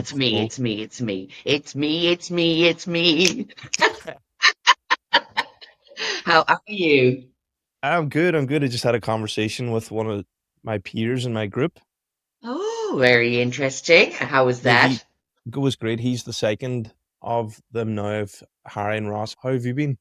It's me, So it's me, it's me. It's me, it's me, it's me. How are you? I'm good. I'm good. I just had a conversation with one of my peers in my group. Oh, very interesting. How was Yeah, he that? was great. He's the second of them now of Harry and Ross. How have you been?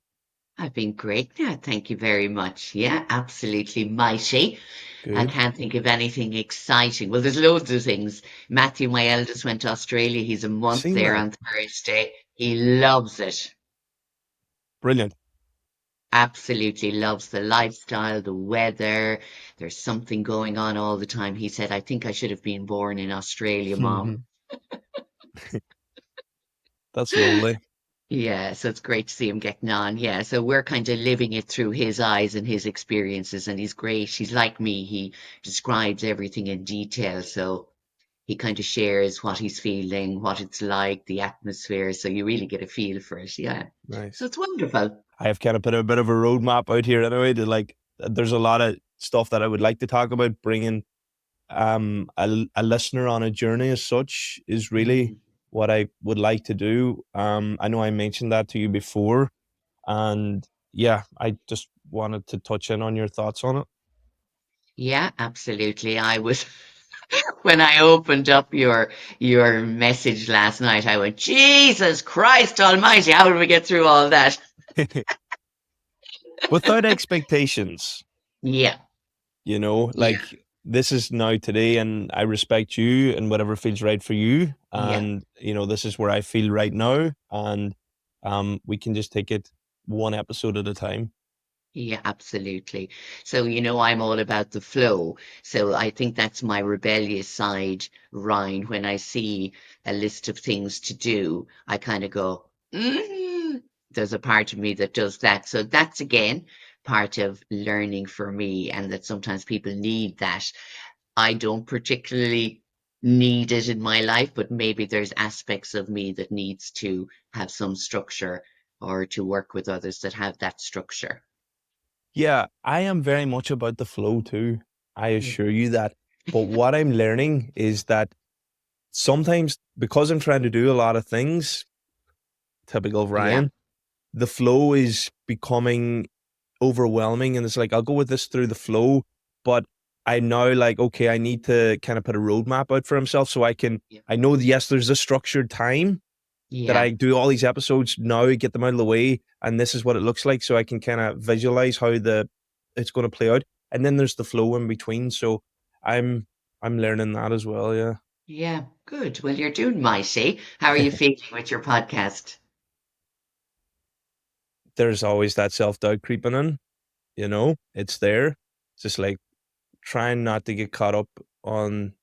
I've been great now, thank you very much. Yeah, absolutely mighty. I Good. can't think of anything exciting. Well, there's loads of things. Matthew, my eldest, went to Australia. He's a month Seen there that. on Thursday. He loves it. Brilliant. Absolutely loves the lifestyle, the weather. There's something going on all the time. He said, I think I should have been born in Australia, Mom. That's lovely. Yeah, so it's great to see him getting on. Yeah, so we're kind of living it through his eyes and his experiences, and he's great. He's like me. He describes everything in detail. So he kind of shares what he's feeling, what it's like, the atmosphere. So you really get a feel for it. Yeah. So Nice. it's wonderful. I have kind of put a bit of a roadmap out here anyway to like there's a lot of stuff that I would like to talk about. Bringing a listener on a journey as such is really Mm. what I would like to do. I know I mentioned that to you before. And yeah, I just wanted to touch in on your thoughts on it. Yeah, absolutely. I was when I opened up your message last night, I went, Jesus Christ Almighty, how did we get through all that? Without expectations, Yeah, yeah, like this is now today, and I respect you and whatever feels right for you. yeah. And, this is where I feel right now. And we can just take it one episode at a time. Yeah, absolutely. So, I'm all about the flow. So I think that's my rebellious side, Ryan. When I see a list of things to do, I kind of go, there's a part of me that does that. So that's again part of learning for me, and that sometimes people need that. I don't particularly need it in my life, but maybe there's aspects of me that needs to have some structure or to work with others that have that structure. Yeah, I am very much about the flow too. I Mm. assure you that. But what I'm learning is that sometimes because I'm trying to do a lot of things, typical of Yeah. Ryan, the flow is becoming overwhelming, and it's like I'll go with this through the flow, but I now like, okay, I need to kind of put a roadmap out for himself so Yeah. I know, yes, there's a structured time that Yeah. I do all these episodes now, get them out of the way, and this is what it looks like, so I can kind of visualize how the it's going to play out, and then there's the flow in between. So I'm I'm learning that as well. Yeah. Yeah. Good. Well, you're doing mighty. How are you feeling with your podcast? There's always that self doubt creeping in. It's there. It's just like trying not to get caught up on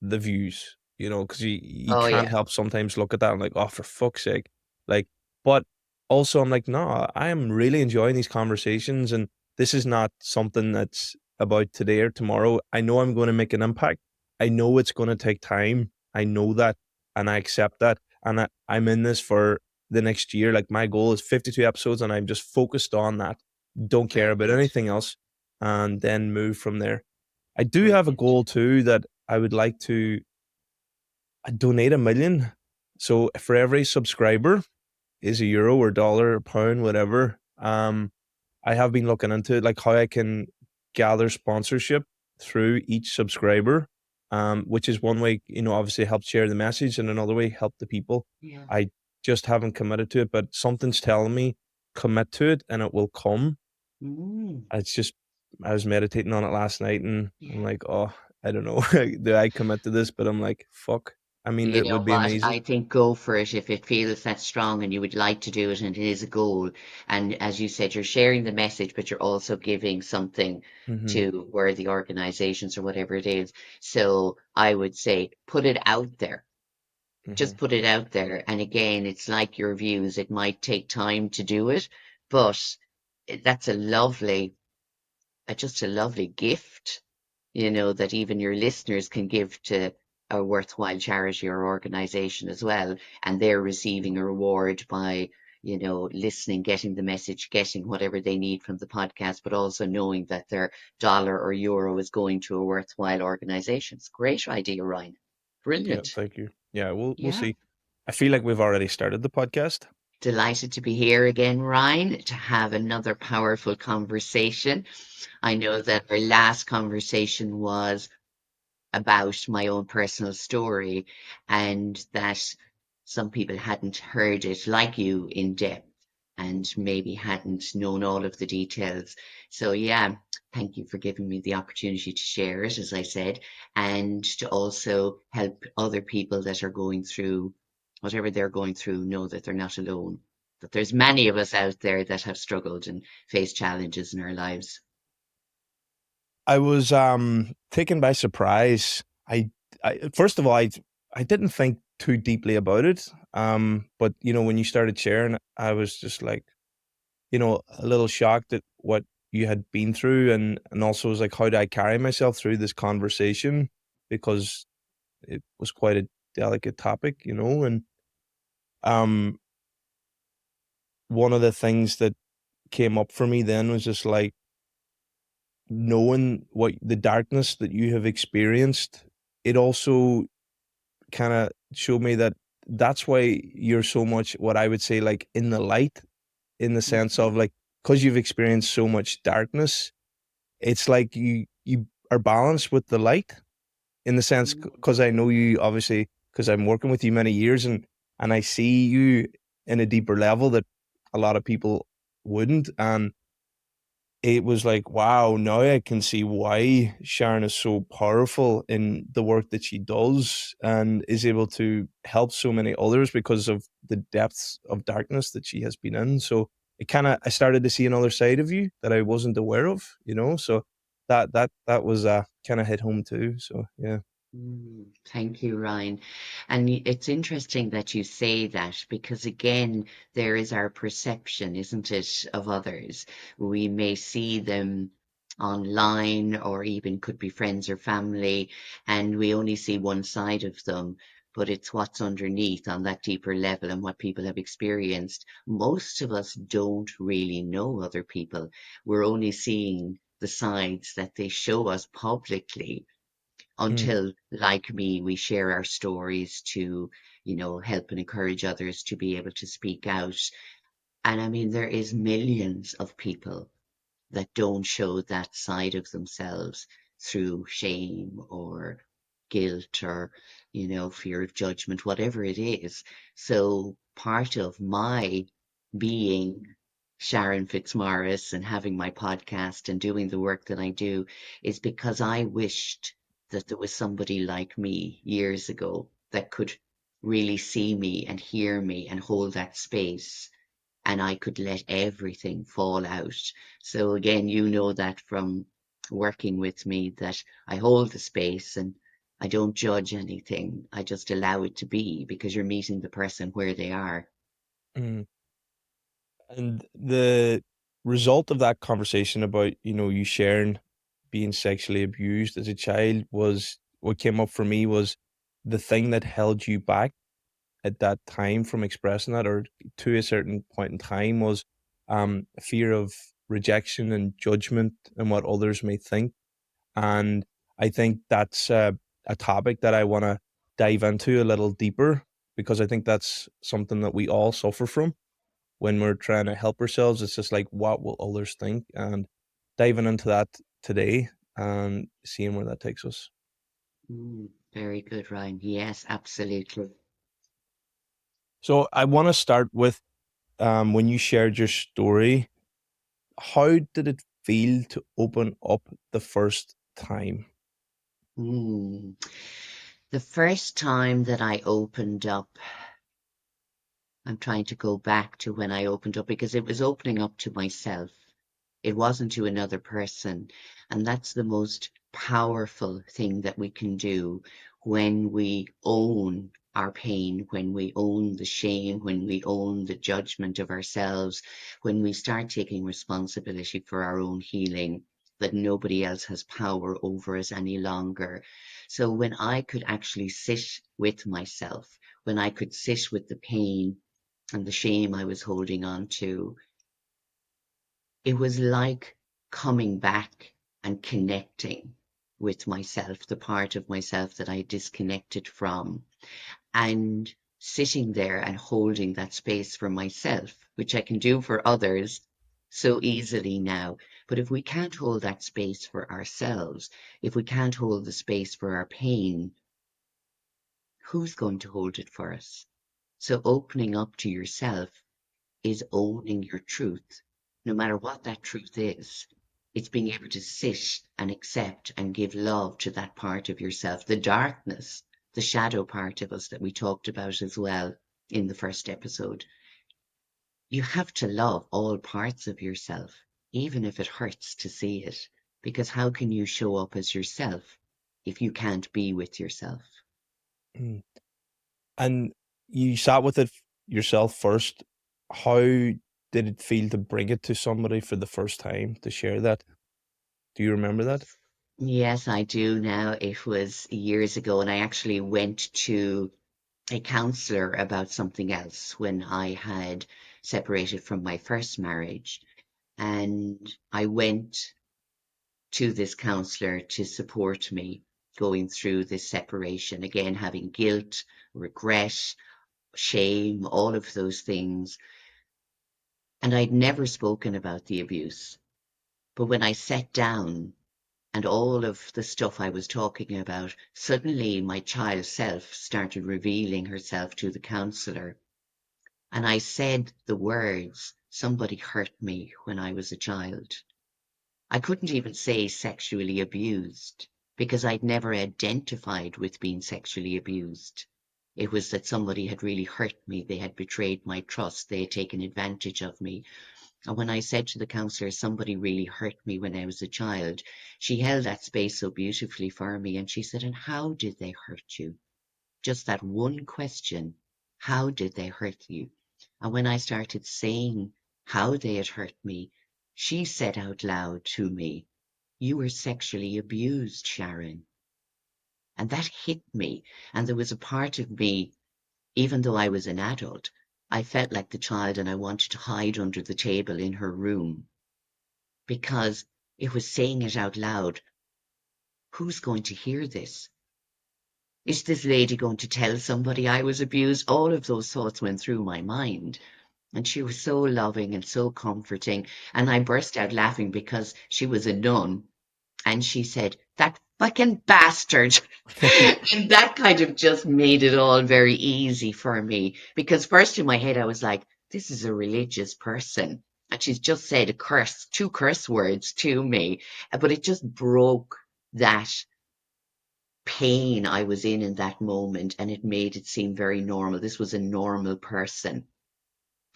the views, because you Oh, can't yeah. help sometimes look at that and like, oh, for fuck's sake. Like, but also I'm like, no, I am really enjoying these conversations, and this is not something that's about today or tomorrow. I know I'm going to make an impact. I know it's going to take time. I know that, and I accept that. And I'm in this for the next year. Like, my goal is 52 episodes, and I'm just focused on that. Don't care Very about good. anything else, and then move from there. I do have a Brilliant. goal too that I would like to donate 1 million. So for every subscriber is a euro or dollar or pound, whatever. I have been looking into it, like how I can gather sponsorship through each subscriber, which is one way, obviously help share the message, and another way help the people. Yeah. I just haven't committed to it, but something's telling me commit to it and it will come. Mm. It's just I was meditating on it last night, and I'm Yeah. like, oh, I don't know, do I commit to this? But I'm like, fuck. I mean, You it know would be what? amazing. I think go for it if it feels that strong and you would like to do it and it is a goal. And as you said, you're sharing the message, but you're also giving something Hmm. to where the organizations or whatever it is. So I would say put it out there. Hmm. Just put it out there. And again, it's like your views. It might take time to do it, but that's just a lovely gift, that even your listeners can give to a worthwhile charity or organization as well. And they're receiving a reward by, listening, getting the message, getting whatever they need from the podcast, but also knowing that their dollar or euro is going to a worthwhile organization. It's a great idea, Ryan. Yeah, Brilliant. thank you. Yeah, we'll Yeah. see. I feel like we've already started the podcast. Delighted to be here again, Ryan, to have another powerful conversation. I know that our last conversation was about my own personal story and that some people hadn't heard it like you in depth and maybe hadn't known all of the details. So, yeah, thank you for giving me the opportunity to share it, as I said, and to also help other people that are going through whatever they're going through know that they're not alone. That there's many of us out there that have struggled and faced challenges in our lives. I was taken by surprise. I first of all, I didn't think too deeply about it. But when you started sharing, I was just like, a little shocked at what you had been through, and also was like, how do I carry myself through this conversation, because it was quite a delicate topic, and um one of the things that came up for me then was just like knowing what the darkness that you have experienced. It also kind of showed me that that's why you're so much, what I would say, like in the light, in the sense Mhm. of like, because you've experienced so much darkness, it's like you are balanced with the light, in the sense, because I know you obviously, because I'm working with you many years, and I see you in a deeper level that a lot of people wouldn't. And it was like, wow, now I can see why Sharon is so powerful in the work that she does and is able to help so many others because of the depths of darkness that she has been in. So I started to see another side of you that I wasn't aware of, so that was kind of hit home too. So yeah. Thank you, Ryan. And it's interesting that you say that because, again, there is our perception, isn't it, of others. We may see them online or even could be friends or family, and we only see one side of them, but it's what's underneath on that deeper level and what people have experienced. Most of us don't really know other people. We're only seeing the sides that they show us publicly Mm, until, like me, we share our stories to, help and encourage others to be able to speak out. And I mean, there is millions of people that don't show that side of themselves through shame or guilt or, fear of judgment, whatever it is. So part of my being Sharon Fitzmaurice and having my podcast and doing the work that I do is because I wished that there was somebody like me years ago that could really see me and hear me and hold that space and I could let everything fall out. So again, you know that from working with me that I hold the space and I don't judge anything. I just allow it to be because you're meeting the person where they are. mm. And the result of that conversation about, you sharing being sexually abused as a child, was what came up for me was the thing that held you back at that time from expressing that, or to a certain point in time, was fear of rejection and judgment and what others may think. And I think that's a topic that I want to dive into a little deeper, because I think that's something that we all suffer from when we're trying to help ourselves. It's just like, what will others think? And diving into that today and seeing where that takes us. Very good, Ryan. Yes, absolutely. So I want to start with, when you shared your story, how did it feel to open up the first time? Mm. The first time that I opened up, I'm trying to go back to when I opened up because it was opening up to myself. It wasn't to another person. And that's the most powerful thing that we can do when we own our pain, when we own the shame, when we own the judgment of ourselves, when we start taking responsibility for our own healing, that nobody else has power over us any longer. So when I could actually sit with myself, when I could sit with the pain and the shame I was holding on to, it was like coming back and connecting. with myself, the part of myself that I disconnected from, and sitting there and holding that space for myself, which I can do for others so easily now. But if we can't hold that space for ourselves, if we can't hold the space for our pain, who's going to hold it for us? So opening up to yourself is owning your truth, no matter what that truth is. It's being able to sit and accept and give love to that part of yourself, the darkness, the shadow part of us that we talked about as well in the first episode. You have to love all parts of yourself, even if it hurts to see it, because how can you show up as yourself if you can't be with yourself? Mm. And you sat with it yourself first. How did it feel to bring it to somebody for the first time to share that? Do you remember that? Yes, I do now. It was years ago, and I actually went to a counselor about something else when I had separated from my first marriage. And I went to this counselor to support me going through this separation, again, having guilt, regret, shame, all of those things. And I'd never spoken about the abuse. But when I sat down and all of the stuff I was talking about, suddenly my child self started revealing herself to the counselor. And I said the words, somebody hurt me when I was a child. I couldn't even say sexually abused because I'd never identified with being sexually abused. It was that somebody had really hurt me. They had betrayed my trust. They had taken advantage of me. And when I said to the counselor, somebody really hurt me when I was a child, she held that space so beautifully for me. And she said, and how did they hurt you? Just that one question. How did they hurt you? And when I started saying how they had hurt me, she said out loud to me, you were sexually abused, Sharon. And that hit me. And there was a part of me, even though I was an adult, I felt like the child and I wanted to hide under the table in her room because it was saying it out loud. Who's going to hear this? Is this lady going to tell somebody I was abused? All of those thoughts went through my mind. And she was so loving and so comforting. And I burst out laughing because she was a nun. And she said, that fucking bastard. And that kind of just made it all very easy for me. Because first in my head, I was like, this is a religious person. And she's just said a curse, two curse words to me. But it just broke that pain I was in that moment. And it made it seem very normal. This was a normal person.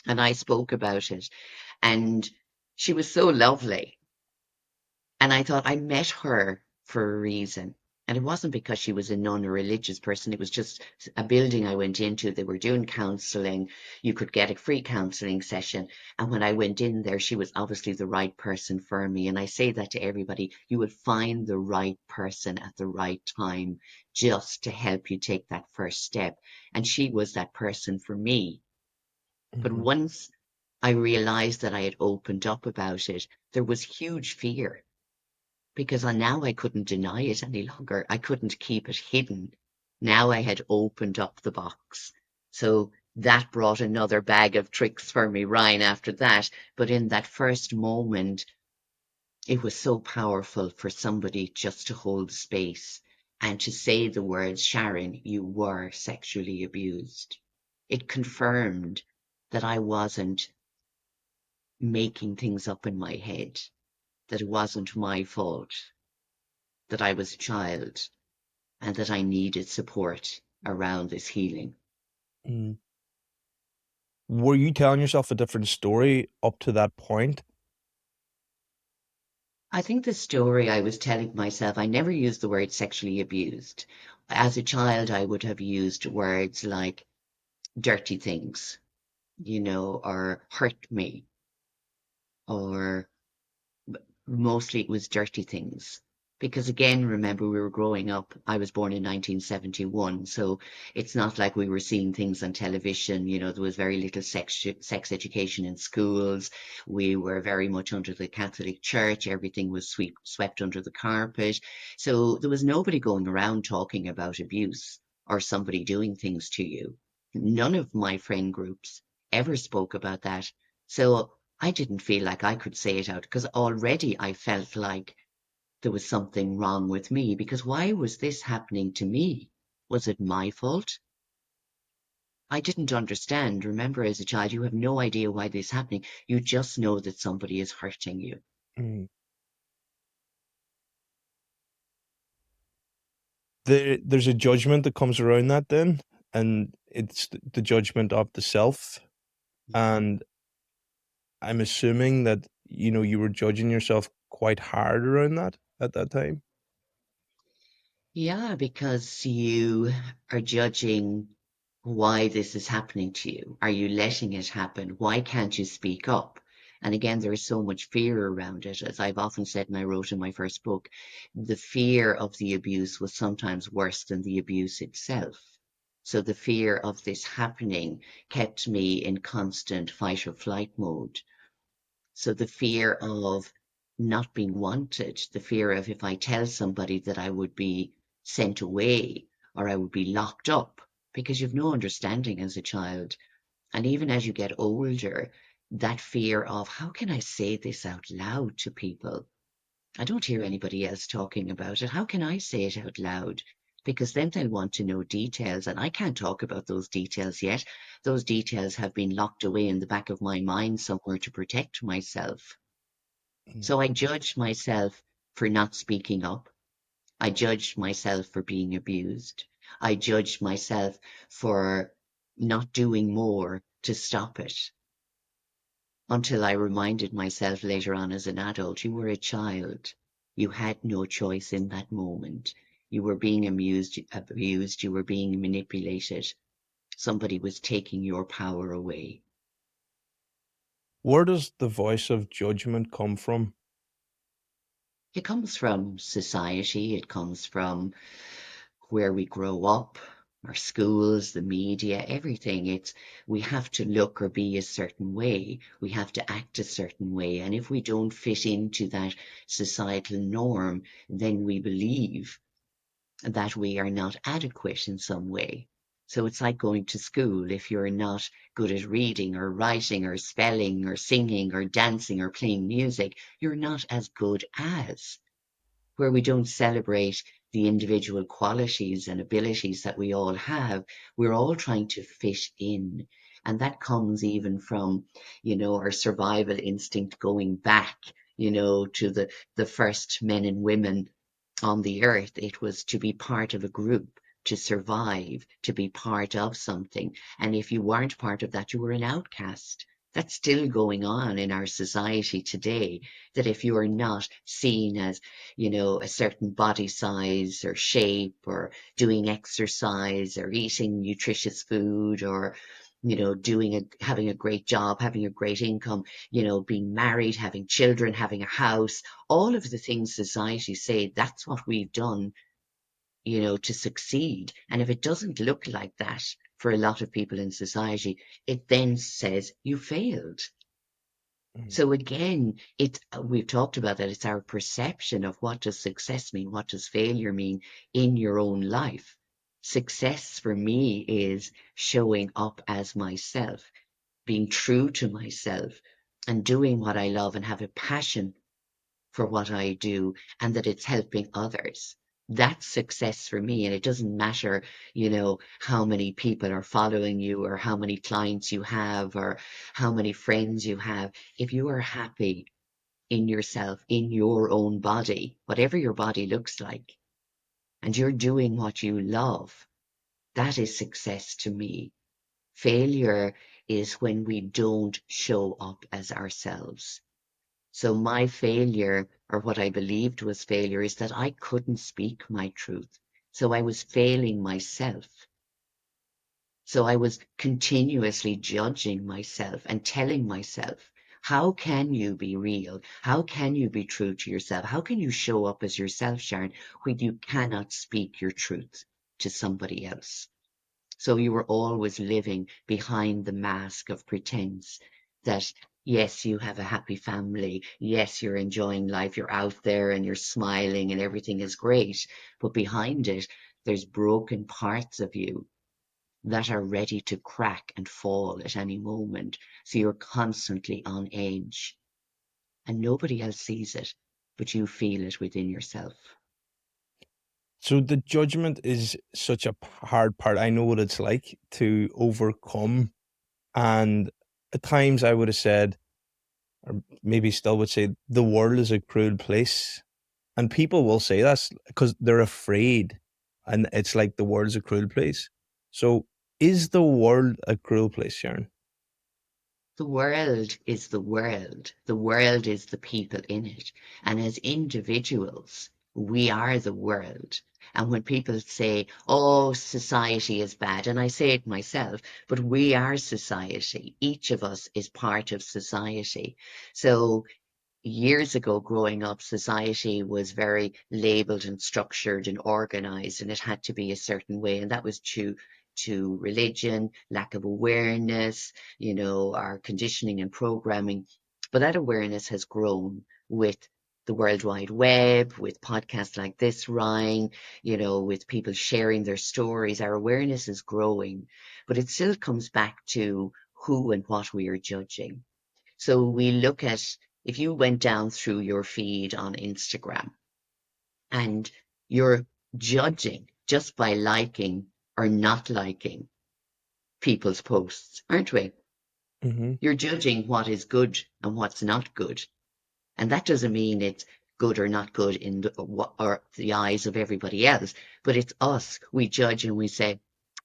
And I spoke about it. And she was so lovely. And I thought I met her for a reason. And it wasn't because she was a non religious person. It was just a building I went into. They were doing counseling. You could get a free counseling session. And when I went in there, she was obviously the right person for me. And I say that to everybody. You will find the right person at the right time just to help you take that first step. And she was that person for me. But Mhm. once I realized that I had opened up about it, there was huge fear because now I couldn't deny it any longer. I couldn't keep it hidden. Now I had opened up the box. So that brought another bag of tricks for me, Ryan, after that. But in that first moment, it was so powerful for somebody just to hold space and to say the words, Sharon, you were sexually abused. It confirmed that I wasn't making things up in my head, that it wasn't my fault, that I was a child, and that I needed support around this healing. Mm. Were you telling yourself a different story up to that point? I think the story I was telling myself, I never used the word sexually abused. As a child, I would have used words like dirty things, or hurt me, or mostly it was dirty things. Because again, remember, we were growing up. I was born in 1971, so it's not like we were seeing things on television. You know, there was very little sex education in schools. We were very much under the Catholic Church. Everything was swept under the carpet. So there was nobody going around talking about abuse or somebody doing things to you. None of my friend groups ever spoke about that. So I didn't feel like I could say it out because already I felt like there was something wrong with me because why was this happening to me? Was it my fault? I didn't understand. Remember, as a child, you have no idea why this is happening. You just know that somebody is hurting you. Mm. There's a judgment that comes around that then, and it's the judgment of the self. And I'm assuming that, you were judging yourself quite hard around that at that time. Yeah, because you are judging why this is happening to you. Are you letting it happen? Why can't you speak up? And again, there is so much fear around it. As I've often said, and I wrote in my first book, the fear of the abuse was sometimes worse than the abuse itself. So the fear of this happening kept me in constant fight or flight mode. So the fear of not being wanted, the fear of if I tell somebody that I would be sent away or I would be locked up, because you've no understanding as a child. And even as you get older, that fear of how can I say this out loud to people? I don't hear anybody else talking about it. How can I say it out loud? Because then they'll want to know details, and I can't talk about those details yet. Those details have been locked away in the back of my mind somewhere to protect myself. Mm. So I judged myself for not speaking up. I judged myself for being abused. I judged myself for not doing more to stop it until I reminded myself later on as an adult, you were a child. You had no choice in that moment. You were being abused, you were being manipulated. Somebody was taking your power away. Where does the voice of judgment come from? It comes from society, it comes from where we grow up, our schools, the media, everything. It's we have to look or be a certain way. We have to act a certain way. And if we don't fit into that societal norm, then we believe that we are not adequate in some way. So it's like going to school. If you're not good at reading or writing or spelling or singing or dancing or playing music, you're not as good as where we don't celebrate the individual qualities and abilities that we all have. We're all trying to fit in. And that comes even from, our survival instinct going back, to the first men and women on the earth. It was to be part of a group, to survive, to be part of something. And if you weren't part of that, you were an outcast. That's still going on in our society today, that if you are not seen as, a certain body size or shape or doing exercise or eating nutritious food or, having a great job, having a great income, being married, having children, having a house, all of the things society say that's what we've done, to succeed. And if it doesn't look like that for a lot of people in society, it then says you failed. Mm. So again, we've talked about that. It's our perception of what does success mean, what does failure mean in your own life. Success for me is showing up as myself, being true to myself, and doing what I love and have a passion for what I do and that it's helping others. That's success for me. And it doesn't matter, how many people are following you or how many clients you have or how many friends you have. If you are happy in yourself, in your own body, whatever your body looks like, and you're doing what you love, that is success to me. Failure is when we don't show up as ourselves. So my failure, or what I believed was failure, is that I couldn't speak my truth. So I was failing myself. So I was continuously judging myself and telling myself How can you be real? How can you be true to yourself? How can you show up as yourself, Sharon, when you cannot speak your truth to somebody else? So you were always living behind the mask of pretense that, yes, you have a happy family. Yes, you're enjoying life. You're out there and you're smiling and everything is great. But behind it, there's broken parts of you that are ready to crack and fall at any moment. So you're constantly on edge and nobody else sees it, but you feel it within yourself. So the judgment is such a hard part. I know what it's like to overcome. And at times I would have said, or maybe still would say, the world is a cruel place. And people will say that's because they're afraid. And it's like the world's a cruel place. So is the world a cruel place, Sharon? The world is the world. The world is the people in it. And as individuals, we are the world. And when people say, oh, society is bad, and I say it myself, but we are society. Each of us is part of society. So years ago growing up, society was very labeled and structured and organized, and it had to be a certain way. And that was due to religion, lack of awareness, our conditioning and programming. But that awareness has grown with the World Wide Web, with podcasts like this, Ryan, with people sharing their stories. Our awareness is growing, but it still comes back to who and what we are judging. So we look at if you went down through your feed on Instagram and you're judging just by liking or not liking people's posts, aren't we? Hmm. You're judging what is good and what's not good. And that doesn't mean it's good or not good in or the eyes of everybody else, but it's us. We judge and we say,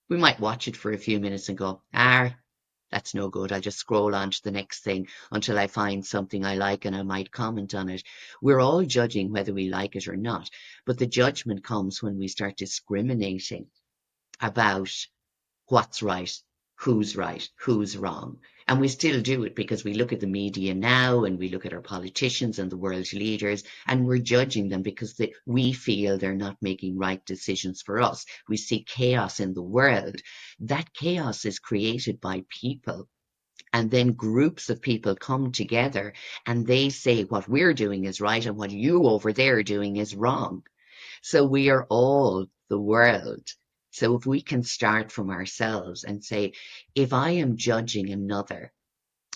we might watch it for a few minutes and go, that's no good. I'll just scroll on to the next thing until I find something I like and I might comment on it. We're all judging whether we like it or not, but the judgment comes when we start discriminating about what's right, who's wrong. And we still do it because we look at the media now and we look at our politicians and the world's leaders and we're judging them because we feel they're not making right decisions for us. We see chaos in the world. That chaos is created by people. And then groups of people come together and they say what we're doing is right and what you over there are doing is wrong. So we are all the world. So if we can start from ourselves and say, if I am judging another,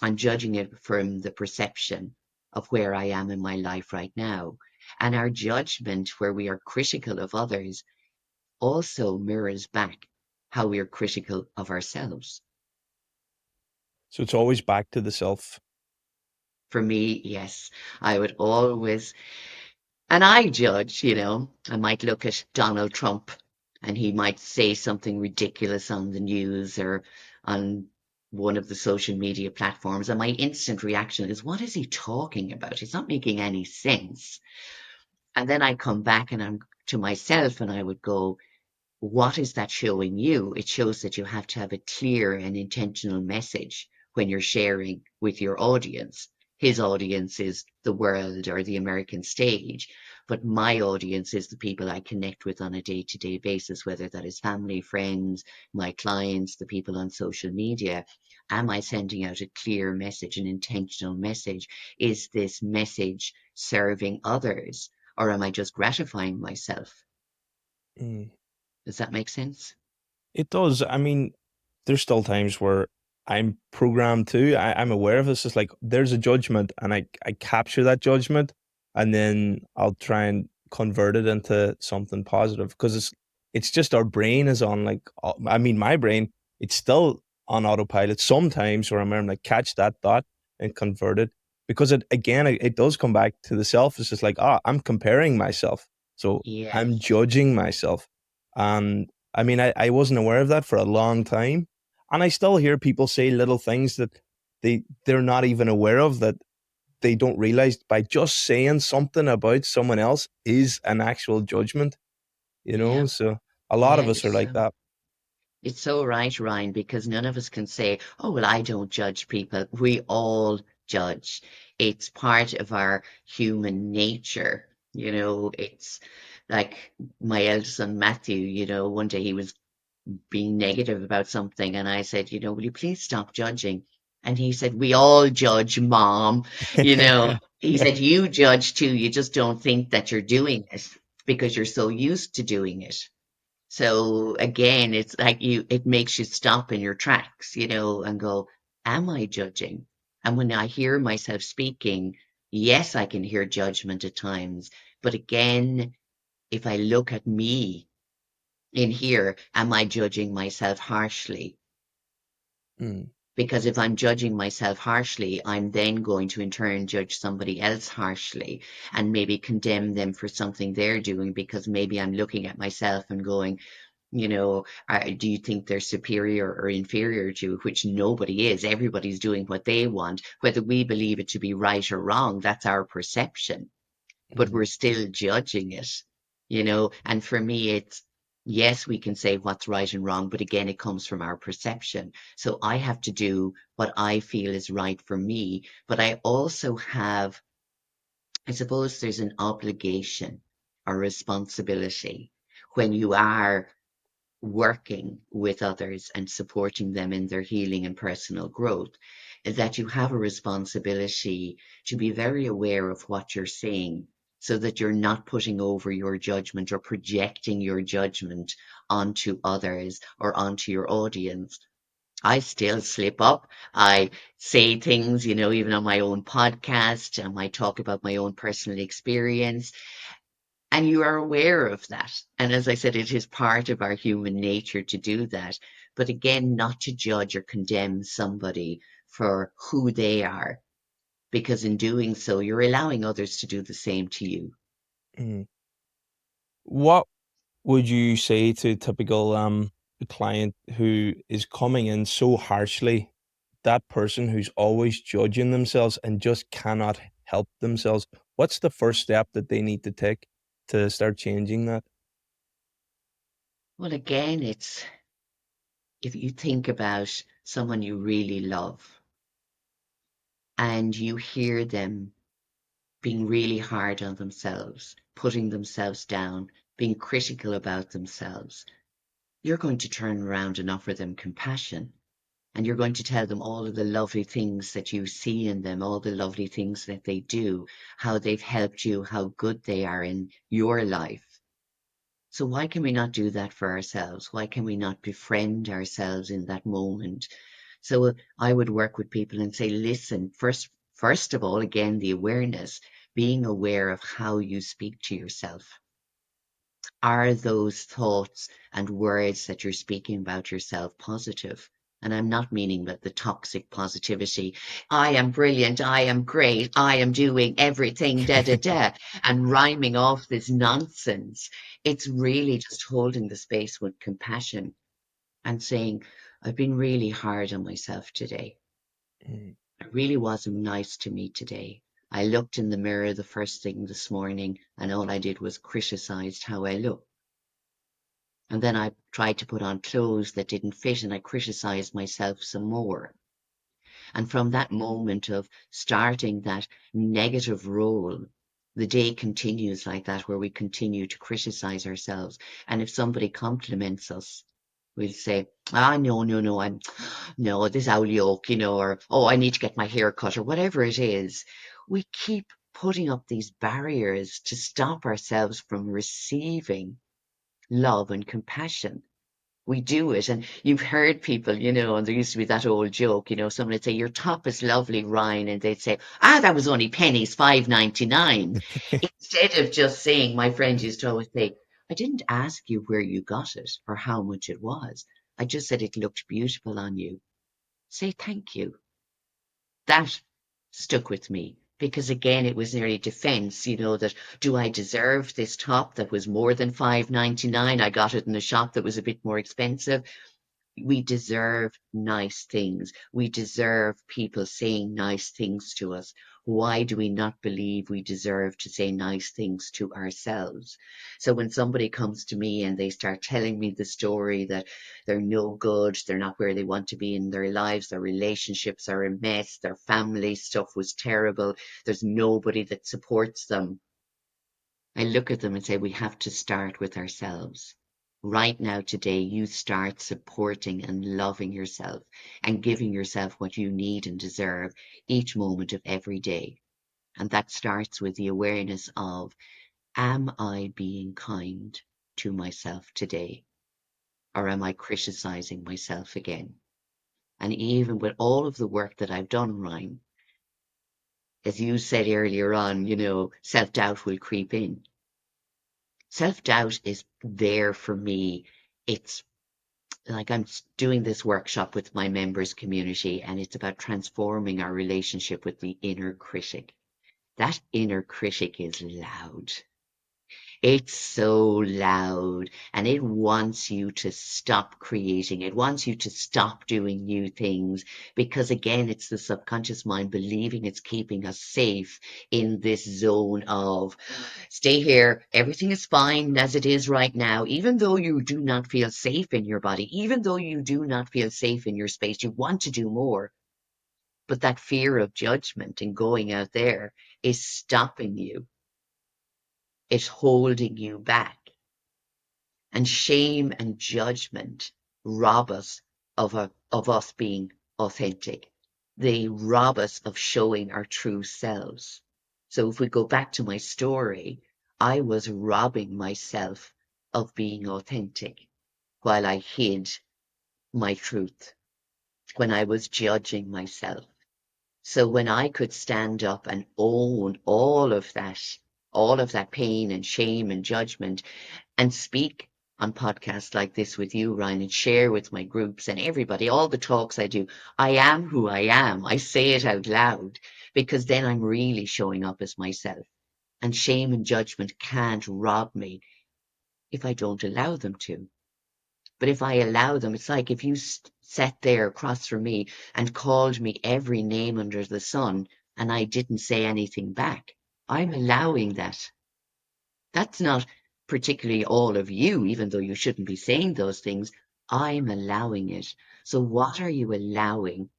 I'm judging it from the perception of where I am in my life right now. And our judgment, where we are critical of others, also mirrors back how we are critical of ourselves. So it's always back to the self. For me, yes, I would always. And I judge, I might look at Donald Trump and he might say something ridiculous on the news or on one of the social media platforms. And my instant reaction is, what is he talking about? It's not making any sense. And then I come back and I'm to myself and I would go, what is that showing you? It shows that you have to have a clear and intentional message when you're sharing with your audience. His audience is the world or the American stage, but my audience is the people I connect with on a day to day basis, whether that is family, friends, my clients, the people on social media. Am I sending out a clear message, an intentional message? Is this message serving others, or am I just gratifying myself? Mm. Does that make sense? It does. I mean, there's still times where I'm programmed too. I'm aware of this. It's like there's a judgment, and I capture that judgment, and then I'll try and convert it into something positive because it's just our brain is on like I mean, my brain it's still on autopilot sometimes where I'm like catch that thought and convert it because it does come back to the self. It's just like I'm comparing myself, so I'm Yes. judging myself, and I mean, I wasn't aware of that for a long time. And I still hear people say little things that they're not even aware of that they don't realize by just saying something about someone else is an actual judgment, you know? Yeah. So a lot Yeah. of us are like that. It's so right, Ryan, because none of us can say, oh, well, I don't judge people. We all judge. It's part of our human nature. It's like my eldest son Matthew, one day he was being negative about something, and I said, will you please stop judging? And he said, we all judge, Mom. He said, you judge too. You just don't think that you're doing it because you're so used to doing it. So again, it's like it makes you stop in your tracks, and go, am I judging? And when I hear myself speaking, yes, I can hear judgment at times. But again, if I look at me in here, am I judging myself harshly? Mm, Because if I'm judging myself harshly, I'm then going to in turn judge somebody else harshly and maybe condemn them for something they're doing because maybe I'm looking at myself and going, do you think they're superior or inferior to you? Which nobody is. Everybody's doing what they want. Whether we believe it to be right or wrong, that's our perception, but mm, we're still judging it, and for me, it's yes, we can say what's right and wrong, but again, it comes from our perception. So I have to do what I feel is right for me, but I also have, I suppose there's an obligation or responsibility when you are working with others and supporting them in their healing and personal growth, that you have a responsibility to be very aware of what you're saying so that you're not putting over your judgment or projecting your judgment onto others or onto your audience. I still slip up. I say things, even on my own podcast, and I talk about my own personal experience, and you are aware of that. And as I said, it is part of our human nature to do that. But again, not to judge or condemn somebody for who they are, because in doing so, you're allowing others to do the same to you. mm. What would you say to typical client who is coming in so harshly, that person who's always judging themselves and just cannot help themselves? What's the first step that they need to take to start changing that? Well, again, it's if you think about someone you really love and you hear them being really hard on themselves, putting themselves down, being critical about themselves, you're going to turn around and offer them compassion. And you're going to tell them all of the lovely things that you see in them, all the lovely things that they do, how they've helped you, how good they are in your life. So why can we not do that for ourselves? Why can we not befriend ourselves in that moment? So I would work with people and say, listen, first of all, again, the awareness, being aware of how you speak to yourself. Are those thoughts and words that you're speaking about yourself positive? And I'm not meaning that the toxic positivity, I am brilliant, I am great, I am doing everything, da da da, and rhyming off this nonsense. It's really just holding the space with compassion and saying, I've been really hard on myself today. Mm, It really wasn't nice to me today. I looked in the mirror the first thing this morning, and all I did was criticize how I looked. And then I tried to put on clothes that didn't fit and I criticized myself some more. And from that moment of starting that negative role, the day continues like that, where we continue to criticize ourselves. And if somebody compliments us, we'll say, no, no, no, no, this owl yoke, or, oh, I need to get my hair cut, or whatever it is. We keep putting up these barriers to stop ourselves from receiving love and compassion. We do it. And you've heard people, and there used to be that old joke, someone would say, your top is lovely, Ryan. And they'd say, that was only pennies, 5.99. Instead of just saying, my friend used to always say, I didn't ask you where you got it or how much it was. I just said it looked beautiful on you. Say thank you. That stuck with me because again it was nearly defense, that do I deserve this top that was more than 5.99? I got it in a shop that was a bit more expensive. We deserve nice things. We deserve people saying nice things to us. Why do we not believe we deserve to say nice things to ourselves? So when somebody comes to me and they start telling me the story that they're no good, they're not where they want to be in their lives, their relationships are a mess, their family stuff was terrible, there's nobody that supports them, I look at them and say, we have to start with ourselves. Right now, today, you start supporting and loving yourself and giving yourself what you need and deserve each moment of every day. And that starts with the awareness of, am I being kind to myself today? Or am I criticizing myself again? And even with all of the work that I've done, Ryan, as you said earlier on, self doubt will creep in. Self doubt is there for me. It's like I'm doing this workshop with my members community, and it's about transforming our relationship with the inner critic. That inner critic is loud. It's so loud, and it wants you to stop creating. It wants you to stop doing new things because, again, it's the subconscious mind believing it's keeping us safe in this zone of stay here. Everything is fine as it is right now, even though you do not feel safe in your body, even though you do not feel safe in your space. You want to do more, but that fear of judgment and going out there is stopping you. It's holding you back. And shame and judgment rob us of us being authentic. They rob us of showing our true selves. So if we go back to my story, I was robbing myself of being authentic while I hid my truth, when I was judging myself. So when I could stand up and own all of that pain and shame and judgment, and speak on podcasts like this with you, Ryan, and share with my groups and everybody, all the talks I do. I am who I am. I say it out loud because then I'm really showing up as myself. And shame and judgment can't rob me if I don't allow them to. But if I allow them, it's like if you sat there across from me and called me every name under the sun and I didn't say anything back. I'm allowing that. That's not particularly all of you, even though you shouldn't be saying those things. I'm allowing it. So, what are you allowing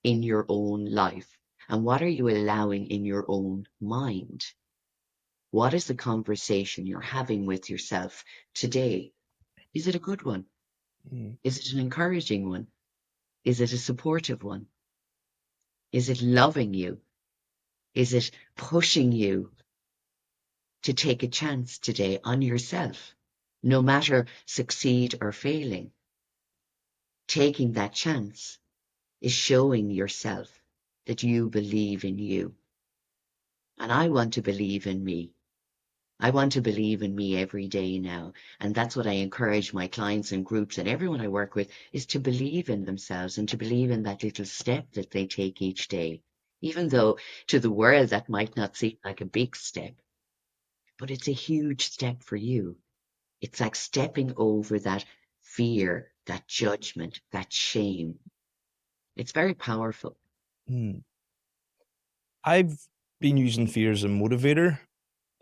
in your own life? And what are you allowing in your own mind? What is the conversation you're having with yourself today? Is it a good one? Mm. Is it an encouraging one? Is it a supportive one? Is it loving you? Is it pushing you to take a chance today on yourself, no matter succeed or failing? Taking that chance is showing yourself that you believe in you. And I want to believe in me. I want to believe in me every day now. And that's what I encourage my clients and groups and everyone I work with is to believe in themselves and to believe in that little step that they take each day. Even though to the world that might not seem like a big step, but it's a huge step for you. It's like stepping over that fear, that judgment, that shame. It's very powerful. Mm. I've been using fear as a motivator.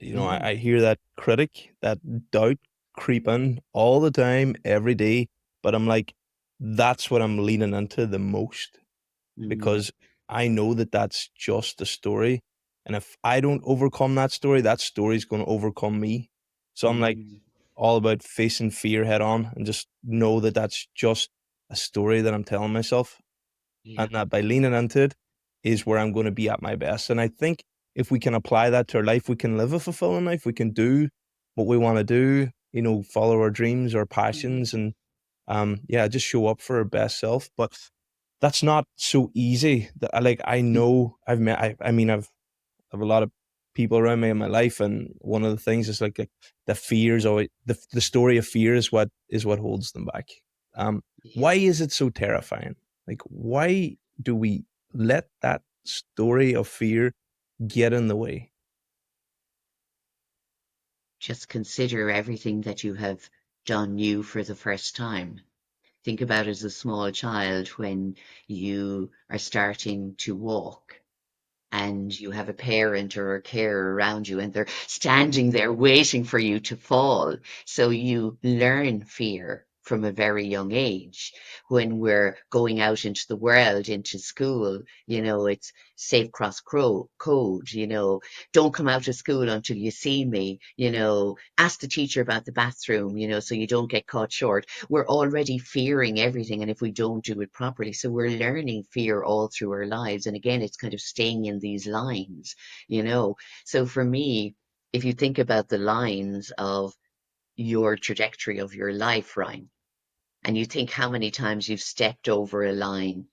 Mm, I hear that critic, that doubt creep in all the time, every day, but I'm like, that's what I'm leaning into the most mm, because I know that that's just a story. And if I don't overcome that story's going to overcome me. So I'm like mm. all about facing fear head on and just know that that's just a story that I'm telling myself Yeah. and that by leaning into it is where I'm gonna be at my best, and I think if we can apply that to our life, we can live a fulfilling life, we can do what we wanna do, follow our dreams, our Mm, passions, and, yeah, just show up for our best self, but that's not so easy. I mm. know I mean, I've a lot of people around me in my life, and one of the things is like the fears always the story of fear is what holds them back. Yeah. Why is it so terrifying? Like, why do we let that story of fear get in the way? Just consider everything that you have done new for the first time. Think about as a small child when you are starting to walk. and you have a parent or a carer around you and they're standing there waiting for you to fall. So you learn fear from a very young age. When we're going out into the world, into school, it's safe cross code, don't come out of school until you see me, ask the teacher about the bathroom, so you don't get caught short. We're already fearing everything, and if we don't do it properly, so we're learning fear all through our lives. And again, it's kind of staying in these lines, you know. So for me, if you think about the lines of your trajectory of your life, Ryan, and you think how many times you've stepped over a line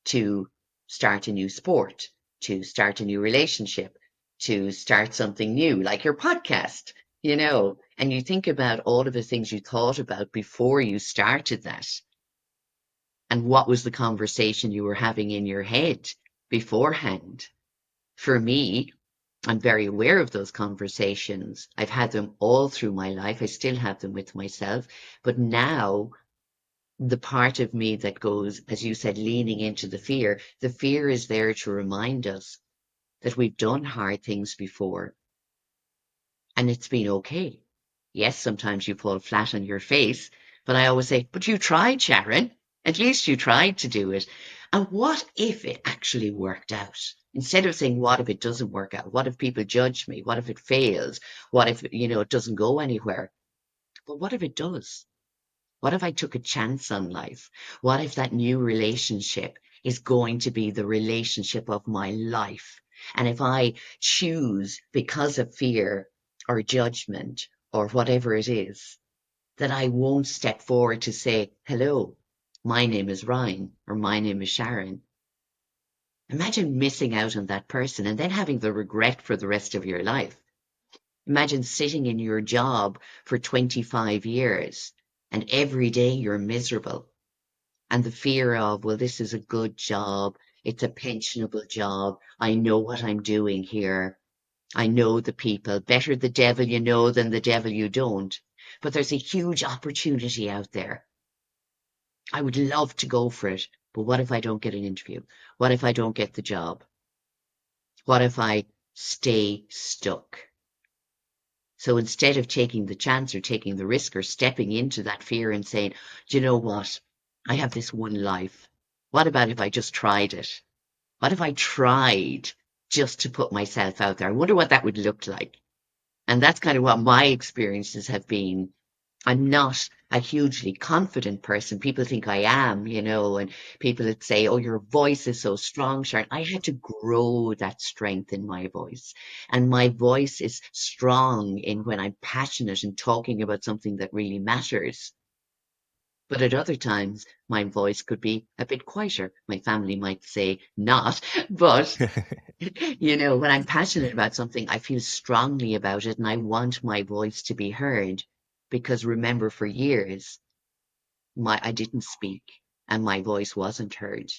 to start a new sport, to start a new relationship, to start something new, like your podcast, and you think about all of the things you thought about before you started that, and what was the conversation you were having in your head beforehand. For me, I'm very aware of those conversations. I've had them all through my life. I still have them with myself. But now, the part of me that goes, as you said, leaning into the fear is there to remind us that we've done hard things before and it's been okay. Yes, sometimes you fall flat on your face, but I always say, but you tried, Sharon. At least you tried to do it. And what if it actually worked out? Instead of saying, what if it doesn't work out? What if people judge me? What if it fails? What if, it doesn't go anywhere? But what if it does? What if I took a chance on life? What if that new relationship is going to be the relationship of my life? And if I choose, because of fear or judgment or whatever it is, that I won't step forward to say, hello, my name is Ryan or my name is Sharon. Imagine missing out on that person and then having the regret for the rest of your life. Imagine sitting in your job for 25 years and every day you're miserable, and the fear of, well, this is a good job, it's a pensionable job, I know what I'm doing here, I know the people, better the devil you know than the devil you don't. But there's a huge opportunity out there. I would love to go for it, but what if I don't get an interview? What if I don't get the job? What if I stay stuck? So instead of taking the chance or taking the risk or stepping into that fear and saying, do you know what? I have this one life. What about if I just tried it? What if I tried just to put myself out there? I wonder what that would look like. And that's kind of what my experiences have been. I'm not a hugely confident person. People think I am, and people would say, oh, your voice is so strong, Sharon. I had to grow that strength in my voice. And my voice is strong in when I'm passionate and talking about something that really matters. But at other times, my voice could be a bit quieter. My family might say not, but when I'm passionate about something, I feel strongly about it and I want my voice to be heard. Because remember, for years, I didn't speak and my voice wasn't heard.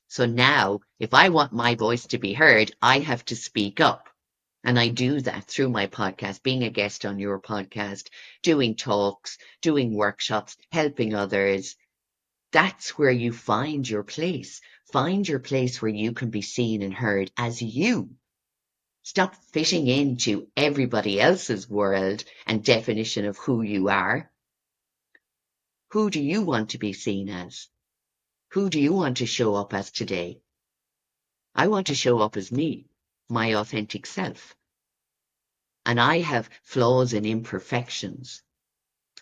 So now, if I want my voice to be heard, I have to speak up. And I do that through my podcast, being a guest on your podcast, doing talks, doing workshops, helping others. That's where you find your place. Find your place where you can be seen and heard as you. Stop fitting into everybody else's world and definition of who you are. Who do you want to be seen as? Who do you want to show up as today? I want to show up as me, my authentic self. And I have flaws and imperfections.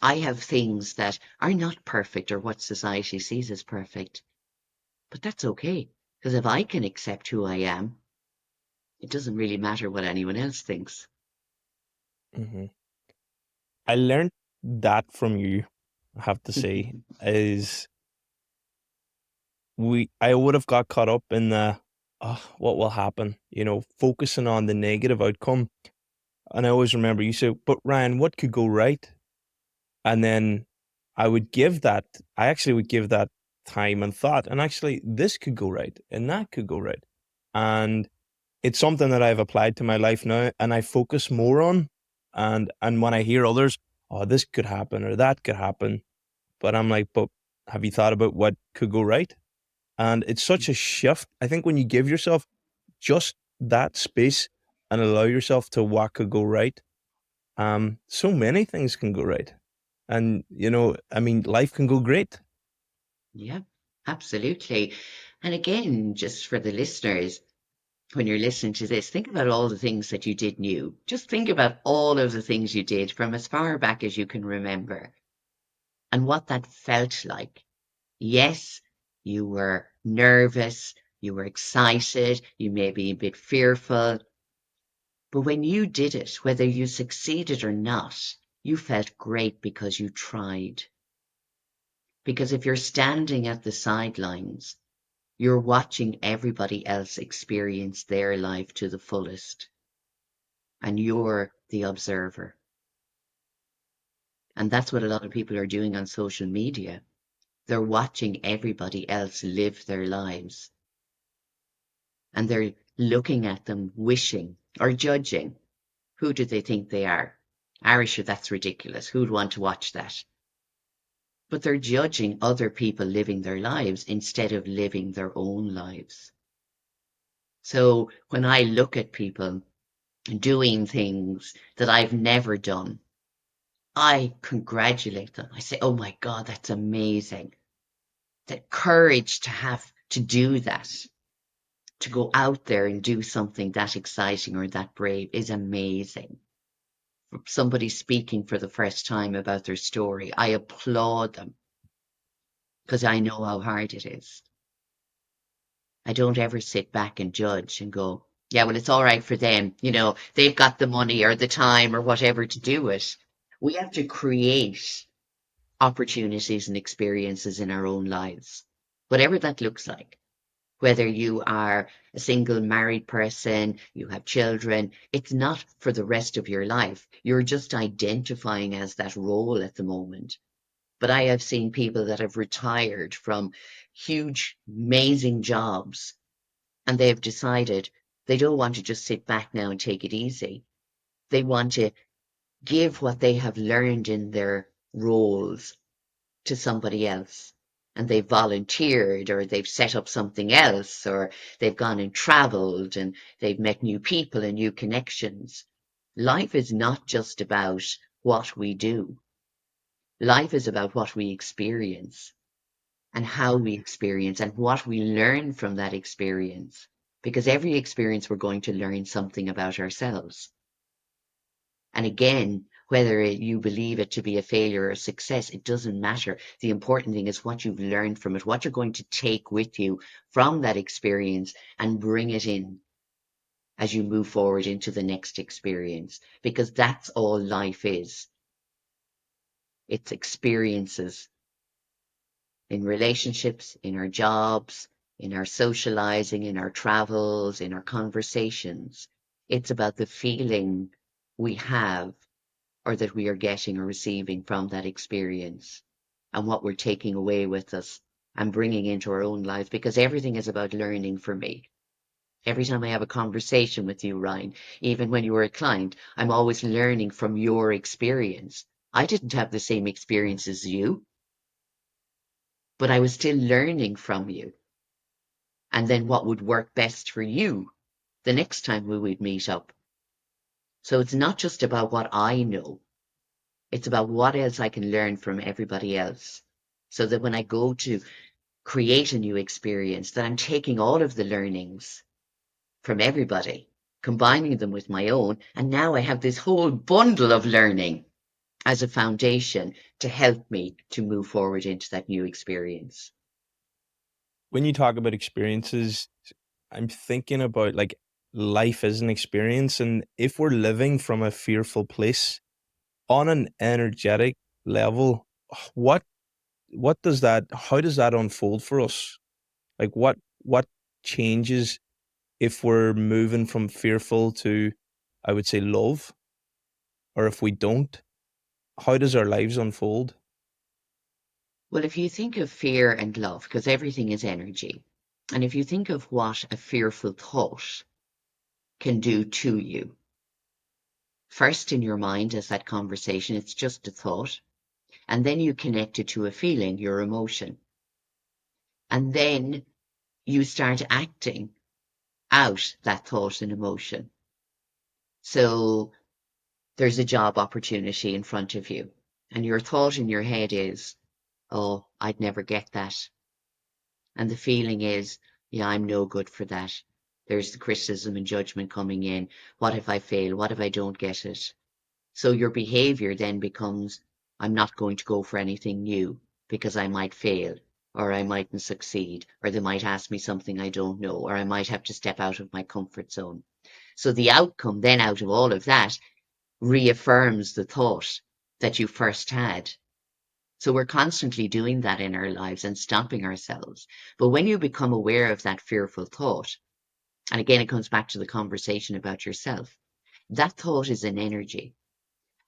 I have things that are not perfect or what society sees as perfect. But that's okay, because if I can accept who I am, it doesn't really matter what anyone else thinks. Mhm. I learned that from you, I have to say, is I would have got caught up in the, what will happen, focusing on the negative outcome. And I always remember you said, but Ryan, what could go right? And then I would give that, I actually would give that time and thought, and actually this could go right and that could go right. And it's something that I've applied to my life now and I focus more on. And when I hear others, oh, this could happen or that could happen, but I'm like, but have you thought about what could go right? And it's such a shift. I think when you give yourself just that space and allow yourself to what could go right, so many things can go right. And, I mean, life can go great. Yeah, absolutely. And again, just for the listeners, when you're listening to this, think about all the things that you did new. Just think about all of the things you did from as far back as you can remember and what that felt like. Yes, you were nervous, you were excited, you may be a bit fearful, but when you did it, whether you succeeded or not, you felt great because you tried. Because if you're standing at the sidelines, you're watching everybody else experience their life to the fullest, and you're the observer. And that's what a lot of people are doing on social media. They're watching everybody else live their lives, and they're looking at them, wishing or judging. Who do they think they are? Arisha, that's ridiculous. Who'd want to watch that? But they're judging other people living their lives instead of living their own lives. So when I look at people doing things that I've never done, I congratulate them. I say, oh my God, that's amazing. The courage to have to do that, to go out there and do something that exciting or that brave is amazing. Somebody speaking for the first time about their story, I applaud them because I know how hard it is. I don't ever sit back and judge and go, yeah, well, it's all right for them. They've got the money or the time or whatever to do it. We have to create opportunities and experiences in our own lives, whatever that looks like. Whether you are a single married person, you have children, it's not for the rest of your life. You're just identifying as that role at the moment. But I have seen people that have retired from huge, amazing jobs, and they've decided they don't want to just sit back now and take it easy. They want to give what they have learned in their roles to somebody else. And they've volunteered or they've set up something else or they've gone and traveled and they've met new people and new connections. Life is not just about what we do. Life is about what we experience and how we experience and what we learn from that experience. Because every experience we're going to learn something about ourselves. And again, whether you believe it to be a failure or a success, it doesn't matter. The important thing is what you've learned from it, what you're going to take with you from that experience and bring it in as you move forward into the next experience, because that's all life is. It's experiences in relationships, in our jobs, in our socializing, in our travels, in our conversations. It's about the feeling we have or that we are getting or receiving from that experience and what we're taking away with us and bringing into our own lives, because everything is about learning for me. Every time I have a conversation with you, Ryan, even when you were a client, I'm always learning from your experience. I didn't have the same experience as you, but I was still learning from you. And then what would work best for you the next time we would meet up. So it's not just about what I know, it's about what else I can learn from everybody else. So that when I go to create a new experience, that I'm taking all of the learnings from everybody, combining them with my own, and now I have this whole bundle of learning as a foundation to help me to move forward into that new experience. When you talk about experiences, I'm thinking about like life as an experience. And if we're living from a fearful place on an energetic level, what how does that unfold for us? Like what changes if we're moving from fearful to, I would say, love, or if we don't, how does our lives unfold? Well, if you think of fear and love, because everything is energy, and if you think of what a fearful thought can do to you, first in your mind as that conversation, it's just a thought, and then you connect it to a feeling, your emotion, and then you start acting out that thought and emotion. So there's a job opportunity in front of you, and your thought in your head is, oh, I'd never get that. And the feeling is, yeah, I'm no good for that. There's the criticism and judgment coming in. What if I fail? What if I don't get it? So your behavior then becomes, I'm not going to go for anything new because I might fail, or I mightn't succeed, or they might ask me something I don't know, or I might have to step out of my comfort zone. So the outcome then out of all of that reaffirms the thought that you first had. So we're constantly doing that in our lives and stopping ourselves. But when you become aware of that fearful thought, and again, it comes back to the conversation about yourself, that thought is an energy,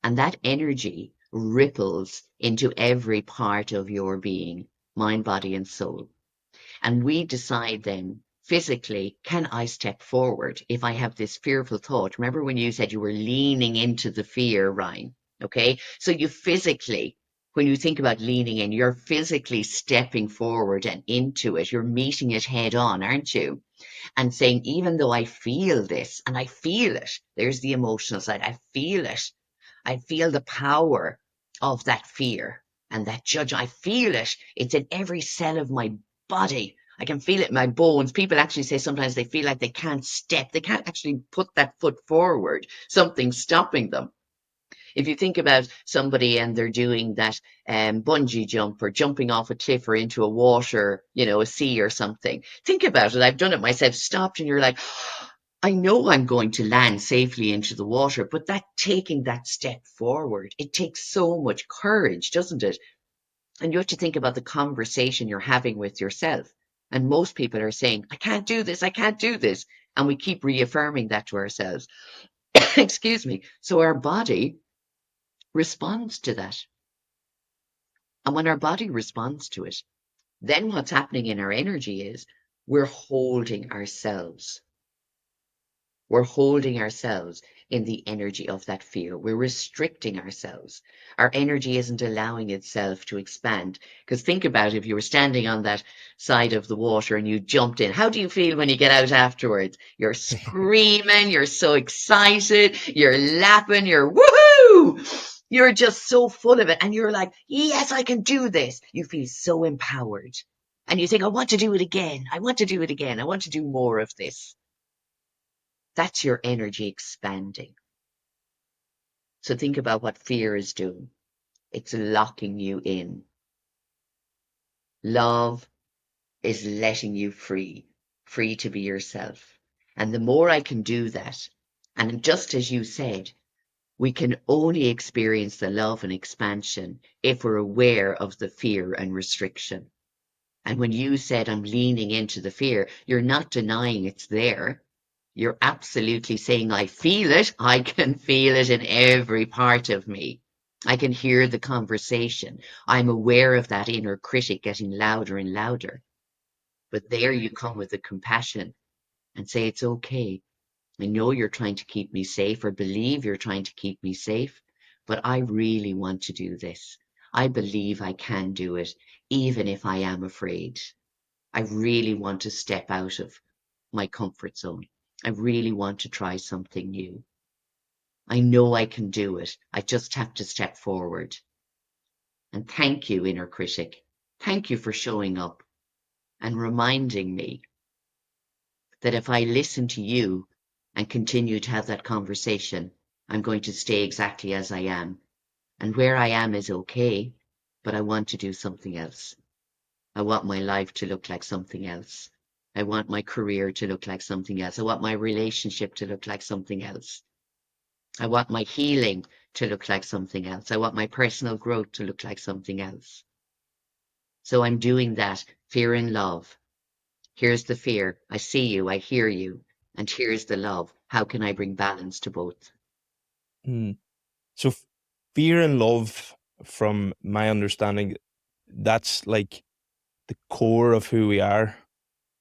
and that energy ripples into every part of your being, mind, body, and soul. And we decide then physically, can I step forward if I have this fearful thought? Remember when you said you were leaning into the fear, Ryan? Okay. So you physically, when you think about leaning in, you're physically stepping forward and into it. You're meeting it head on, aren't you? And saying, even though I feel this and I feel it, there's the emotional side. I feel it. I feel the power of that fear and that judge. I feel it. It's in every cell of my body. I can feel it in my bones. People actually say sometimes they feel like they can't step. They can't actually put that foot forward. Something's stopping them. If you think about somebody and they're doing that bungee jump or jumping off a cliff or into a water, a sea or something, think about it. I've done it myself, stopped, and you're like, I know I'm going to land safely into the water, but that taking that step forward, it takes so much courage, doesn't it? And you have to think about the conversation you're having with yourself. And most people are saying, I can't do this, I can't do this. And we keep reaffirming that to ourselves. Excuse me. So our body responds to that. And when our body responds to it, then what's happening in our energy is we're holding ourselves. We're holding ourselves in the energy of that fear. We're restricting ourselves. Our energy isn't allowing itself to expand. Because think about it, if you were standing on that side of the water and you jumped in, how do you feel when you get out afterwards? You're screaming, you're so excited, you're laughing, you're woohoo! You're just so full of it. And you're like, yes, I can do this. You feel so empowered. And you think, I want to do it again. I want to do it again. I want to do more of this. That's your energy expanding. So think about what fear is doing. It's locking you in. Love is letting you free, free to be yourself. And the more I can do that, and just as you said, we can only experience the love and expansion if we're aware of the fear and restriction. And when you said, I'm leaning into the fear, you're not denying it's there. You're absolutely saying, I feel it. I can feel it in every part of me. I can hear the conversation. I'm aware of that inner critic getting louder and louder. But there you come with the compassion and say, it's okay. I know you're trying to keep me safe or believe you're trying to keep me safe, but I really want to do this. I believe I can do it, even if I am afraid. I really want to step out of my comfort zone. I really want to try something new. I know I can do it. I just have to step forward. And thank you, inner critic. Thank you for showing up and reminding me that if I listen to you and continue to have that conversation, I'm going to stay exactly as I am. And where I am is okay, but I want to do something else. I want my life to look like something else. I want my career to look like something else. I want my relationship to look like something else. I want my healing to look like something else. I want my personal growth to look like something else. So I'm doing that. Fear and love. Here's the fear. I see you. I hear you. And here's the love. How can I bring balance to both? Mm. So fear and love, from my understanding, that's like the core of who we are.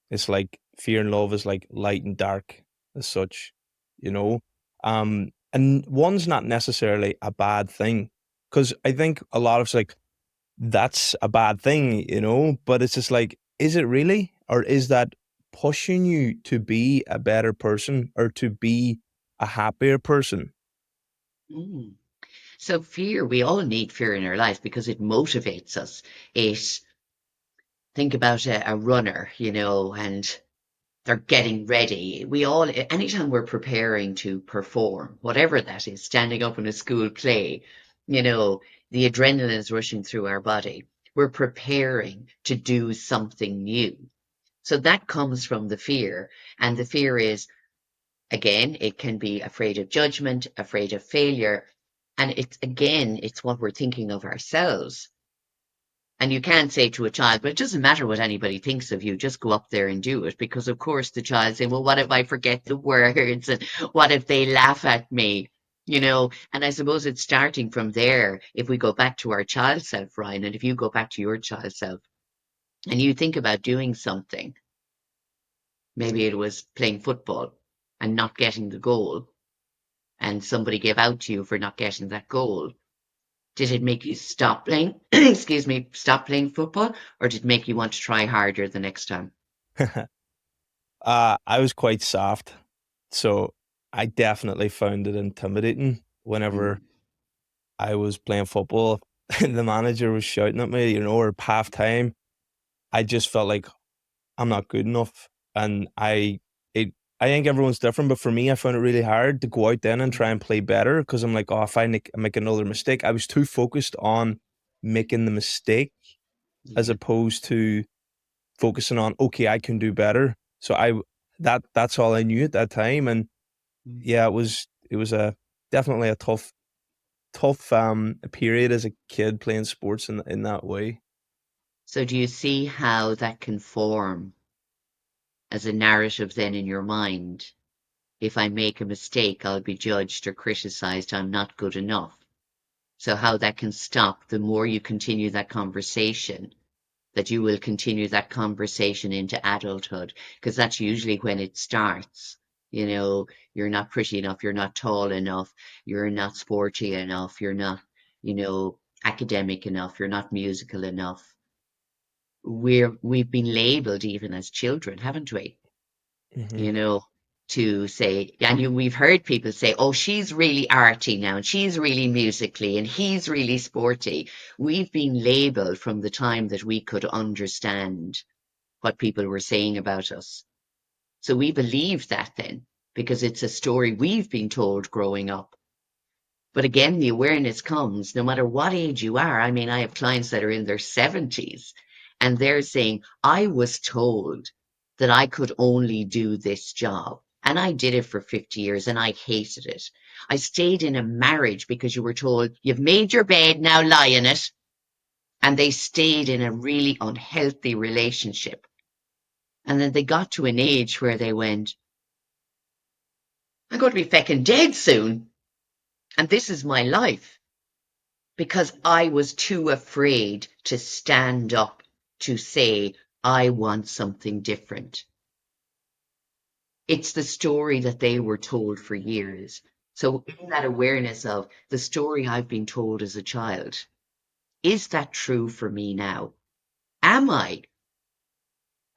It's like fear and love is like light and dark as such, you know? And one's not necessarily a bad thing. Cause I think a lot of it's like, that's a bad thing, but it's just like, is it really? Or is that pushing you to be a better person or to be a happier person? Mm. So fear, we all need fear in our lives because it motivates us. It, think about a runner, and they're getting ready. We all, anytime we're preparing to perform, whatever that is, standing up in a school play, you know, the adrenaline is rushing through our body. We're preparing to do something new. So that comes from the fear. And the fear is, again, it can be afraid of judgment, afraid of failure. And it's what we're thinking of ourselves. And you can't say to a child, but it doesn't matter what anybody thinks of you, just go up there and do it. Because, of course, the child saying, well, what if I forget the words? And what if they laugh at me? And I suppose it's starting from there. If we go back to our child self, Ryan, and if you go back to your child self and you think about doing something, maybe it was playing football and not getting the goal, and somebody gave out to you for not getting that goal. Did it make you stop playing, excuse me, stop playing football, or did it make you want to try harder the next time? I was quite soft, so I definitely found it intimidating whenever Mm, I was playing football and the manager was shouting at me, or at half time. I just felt like I'm not good enough. And it, I think everyone's different, but for me, I found it really hard to go out then and try mm, and play better because I'm like, oh, if I make another mistake, I was too focused on making the mistake as yeah. opposed to focusing on, okay, I can do better. So that's all I knew at that time. And Mm. yeah, it was a definitely a tough period as a kid playing sports in that way. So do you see how that can form as a narrative then in your mind? If I make a mistake, I'll be judged or criticized. I'm not good enough. So how that can stop the more you continue that conversation, that you will continue that conversation into adulthood, because that's usually when it starts. You're not pretty enough, you're not tall enough, you're not sporty enough, you're not, academic enough, you're not musical enough. We've been labeled even as children, haven't we? Hmm. You know, to say, and we've heard people say, oh, she's really arty now, and she's really musically, and he's really sporty. We've been labeled from the time that we could understand what people were saying about us. So we believe that then, because it's a story we've been told growing up. But again, the awareness comes no matter what age you are. I mean, I have clients that are in their 70s and they're saying, I was told that I could only do this job. And I did it for 50 years and I hated it. I stayed in a marriage because you were told, you've made your bed, now lie in it. And they stayed in a really unhealthy relationship. And then they got to an age where they went, I'm going to be feckin' dead soon. And this is my life. Because I was too afraid to stand up to say, I want something different. It's the story that they were told for years. So, in that awareness of the story I've been told as a child, is that true for me now? Am I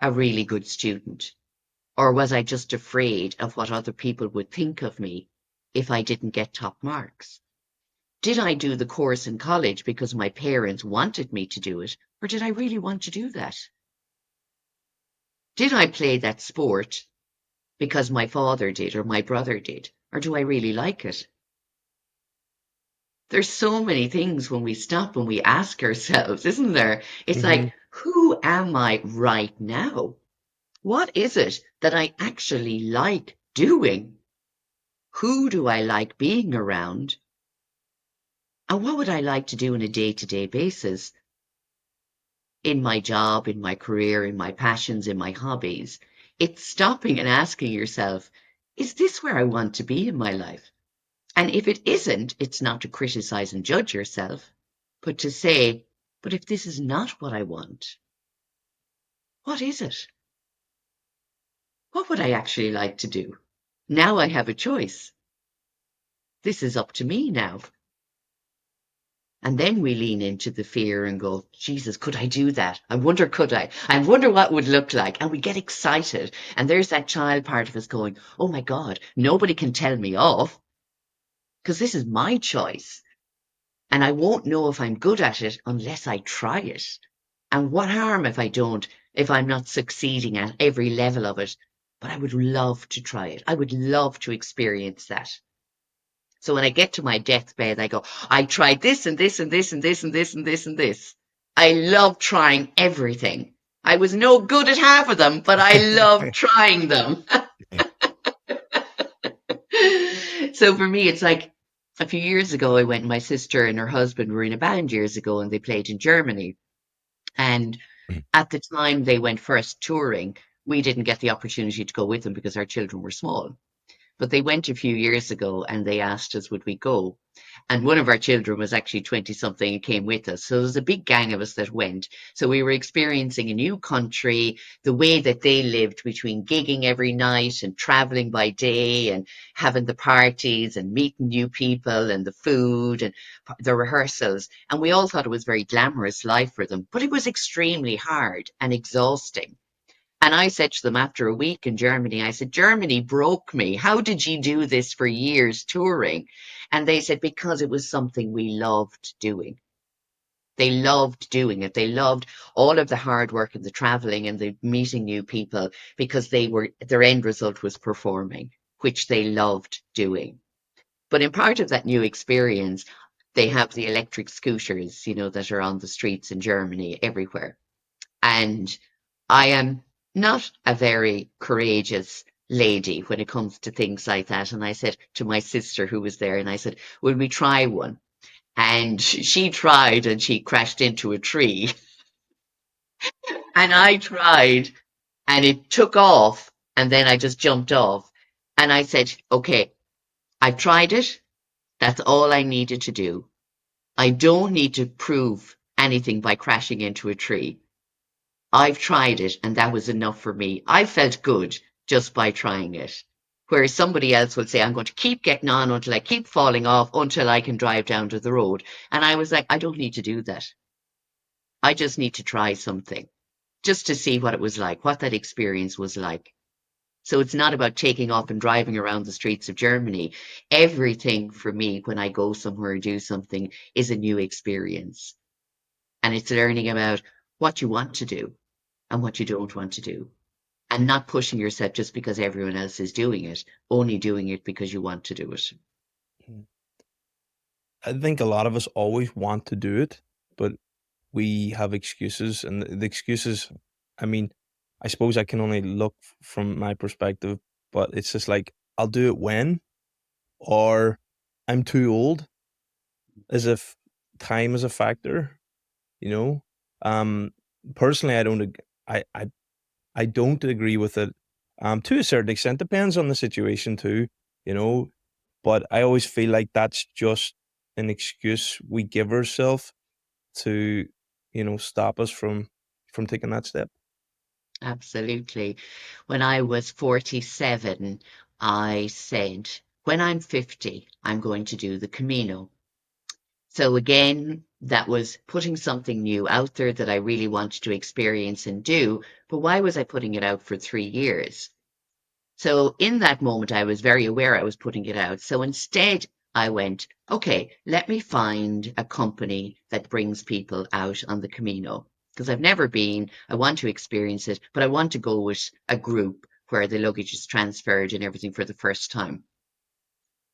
a really good student? Or was I just afraid of what other people would think of me if I didn't get top marks? Did I do the course in college because my parents wanted me to do it, or did I really want to do that? Did I play that sport because my father did or my brother did, or do I really like it? There's so many things when we stop and we ask ourselves, isn't there? It's Hmm. like, who am I right now? What is it that I actually like doing? Who do I like being around? And what would I like to do on a day-to-day basis in my job, in my career, in my passions, in my hobbies? It's stopping and asking yourself, is this where I want to be in my life? And if it isn't, it's not to criticize and judge yourself, but to say, but if this is not what I want, what is it? What would I actually like to do? Now I have a choice. This is up to me now. And then we lean into the fear and go, Jesus, could I do that? I wonder, could I? I wonder what it would look like. And we get excited. And there's that child part of us going, oh my God, nobody can tell me off because this is my choice. And I won't know if I'm good at it unless I try it. And what harm if I don't, if I'm not succeeding at every level of it? But I would love to try it. I would love to experience that. So when I get to my deathbed, I go, I tried this and this and this and this and this and this and this. I love trying everything. I was no good at half of them, but I love trying them. So for me, it's like a few years ago, I went, my sister and her husband were in a band years ago and they played in Germany. And at the time they went first touring, we didn't get the opportunity to go with them because our children were small. But they went a few years ago and they asked us, would we go? And one of our children was actually 20 something and came with us. So there was a big gang of us that went. So we were experiencing a new country, the way that they lived between gigging every night and traveling by day and having the parties and meeting new people and the food and the rehearsals. And we all thought it was very glamorous life for them, but it was extremely hard and exhausting. And I said to them after a week in Germany, I said, Germany broke me. How did you do this for years touring? And they said, because it was something we loved doing. They loved doing it. They loved all of the hard work and the traveling and the meeting new people because their end result was performing, which they loved doing. But in part of that new experience, they have the electric scooters, that are on the streets in Germany everywhere. And I am not a very courageous lady when it comes to things like that. And I said to my sister who was there, and I said, will we try one? And she tried and she crashed into a tree. And I tried and it took off. And then I just jumped off. And I said, okay, I've tried it. That's all I needed to do. I don't need to prove anything by crashing into a tree. I've tried it and that was enough for me. I felt good just by trying it. Whereas somebody else would say, I'm going to keep getting on until I keep falling off until I can drive down to the road. And I was like, I don't need to do that. I just need to try something just to see what it was like, what that experience was like. So it's not about taking off and driving around the streets of Germany. Everything for me when I go somewhere or do something is a new experience. And it's learning about what you want to do and what you don't want to do. And not pushing yourself just because everyone else is doing it, only doing it because you want to do it. I think a lot of us always want to do it, but we have excuses, and the excuses, I mean, I suppose I can only look from my perspective, but it's just like, I'll do it when, or I'm too old, as if time is a factor, you know? Um, Personally, I don't agree with it, to a certain extent. Depends on the situation too, you know? But I always feel like that's just an excuse we give ourselves to, stop us from taking that step. Absolutely. When I was 47, I said, when I'm 50, I'm going to do the Camino. So again, that was putting something new out there that I really wanted to experience and do. But why was I putting it out for 3 years? So in that moment, I was very aware I was putting it out. So instead, I went, okay, let me find a company that brings people out on the Camino because I've never been. I want to experience it, but I want to go with a group where the luggage is transferred and everything for the first time.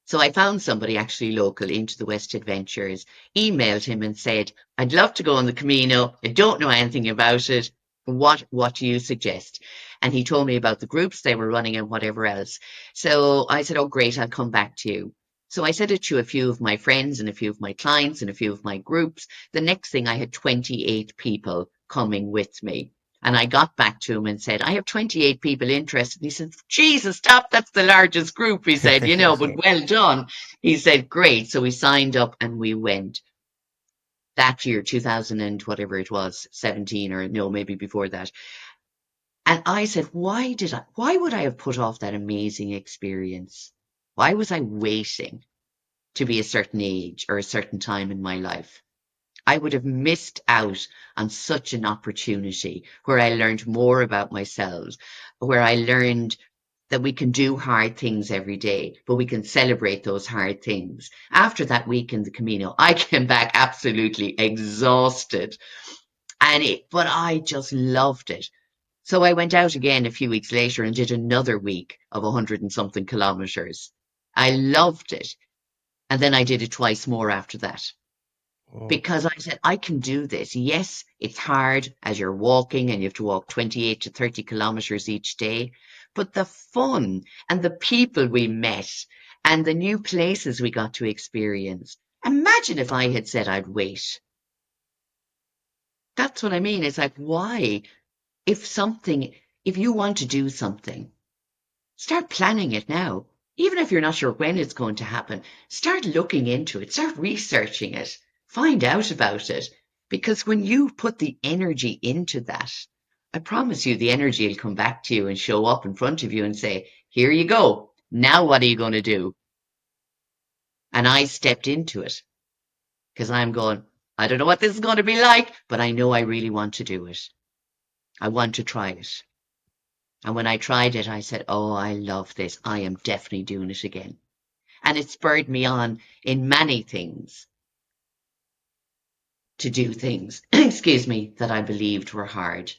So I found somebody actually local into the West Adventures, emailed him and said, I'd love to go on the Camino. I don't know anything about it. What do you suggest? And he told me about the groups they were running and whatever else. So I said, oh, great, I'll come back to you. So I said it to a few of my friends and a few of my clients and a few of my groups. The next thing I had 28 people coming with me. And I got back to him and said, I have 28 people interested. He said, Jesus, stop. That's the largest group. He said, but well done. He said, great. So we signed up and we went that year, 2000 and whatever it was, 17 or no, maybe before that. And I said, why would I have put off that amazing experience? Why was I waiting to be a certain age or a certain time in my life? I would have missed out on such an opportunity where I learned more about myself, where I learned that we can do hard things every day, but we can celebrate those hard things. After that week in the Camino, I came back absolutely exhausted. But I just loved it. So I went out again a few weeks later and did another week of 100 and something kilometers. I loved it. And then I did it twice more after that Oh, because I said, I can do this. Yes, it's hard as you're walking and you have to walk 28 to 30 kilometers each day, but the fun and the people we met and the new places we got to experience. Imagine if I had said I'd wait. That's what I mean. It's like, why? If something, if you want to do something, start planning it now. Even if you're not sure when it's going to happen, start looking into it, start researching it, find out about it. Because when you put the energy into that, I promise you the energy will come back to you and show up in front of you and say, here you go. Now what are you going to do? And I stepped into it because I'm going, I don't know what this is going to be like, but I know I really want to do it. I want to try it. And when I tried it, I said, oh, I love this. I am definitely doing it again. And it spurred me on in many things to do things, excuse me, that I believed were hard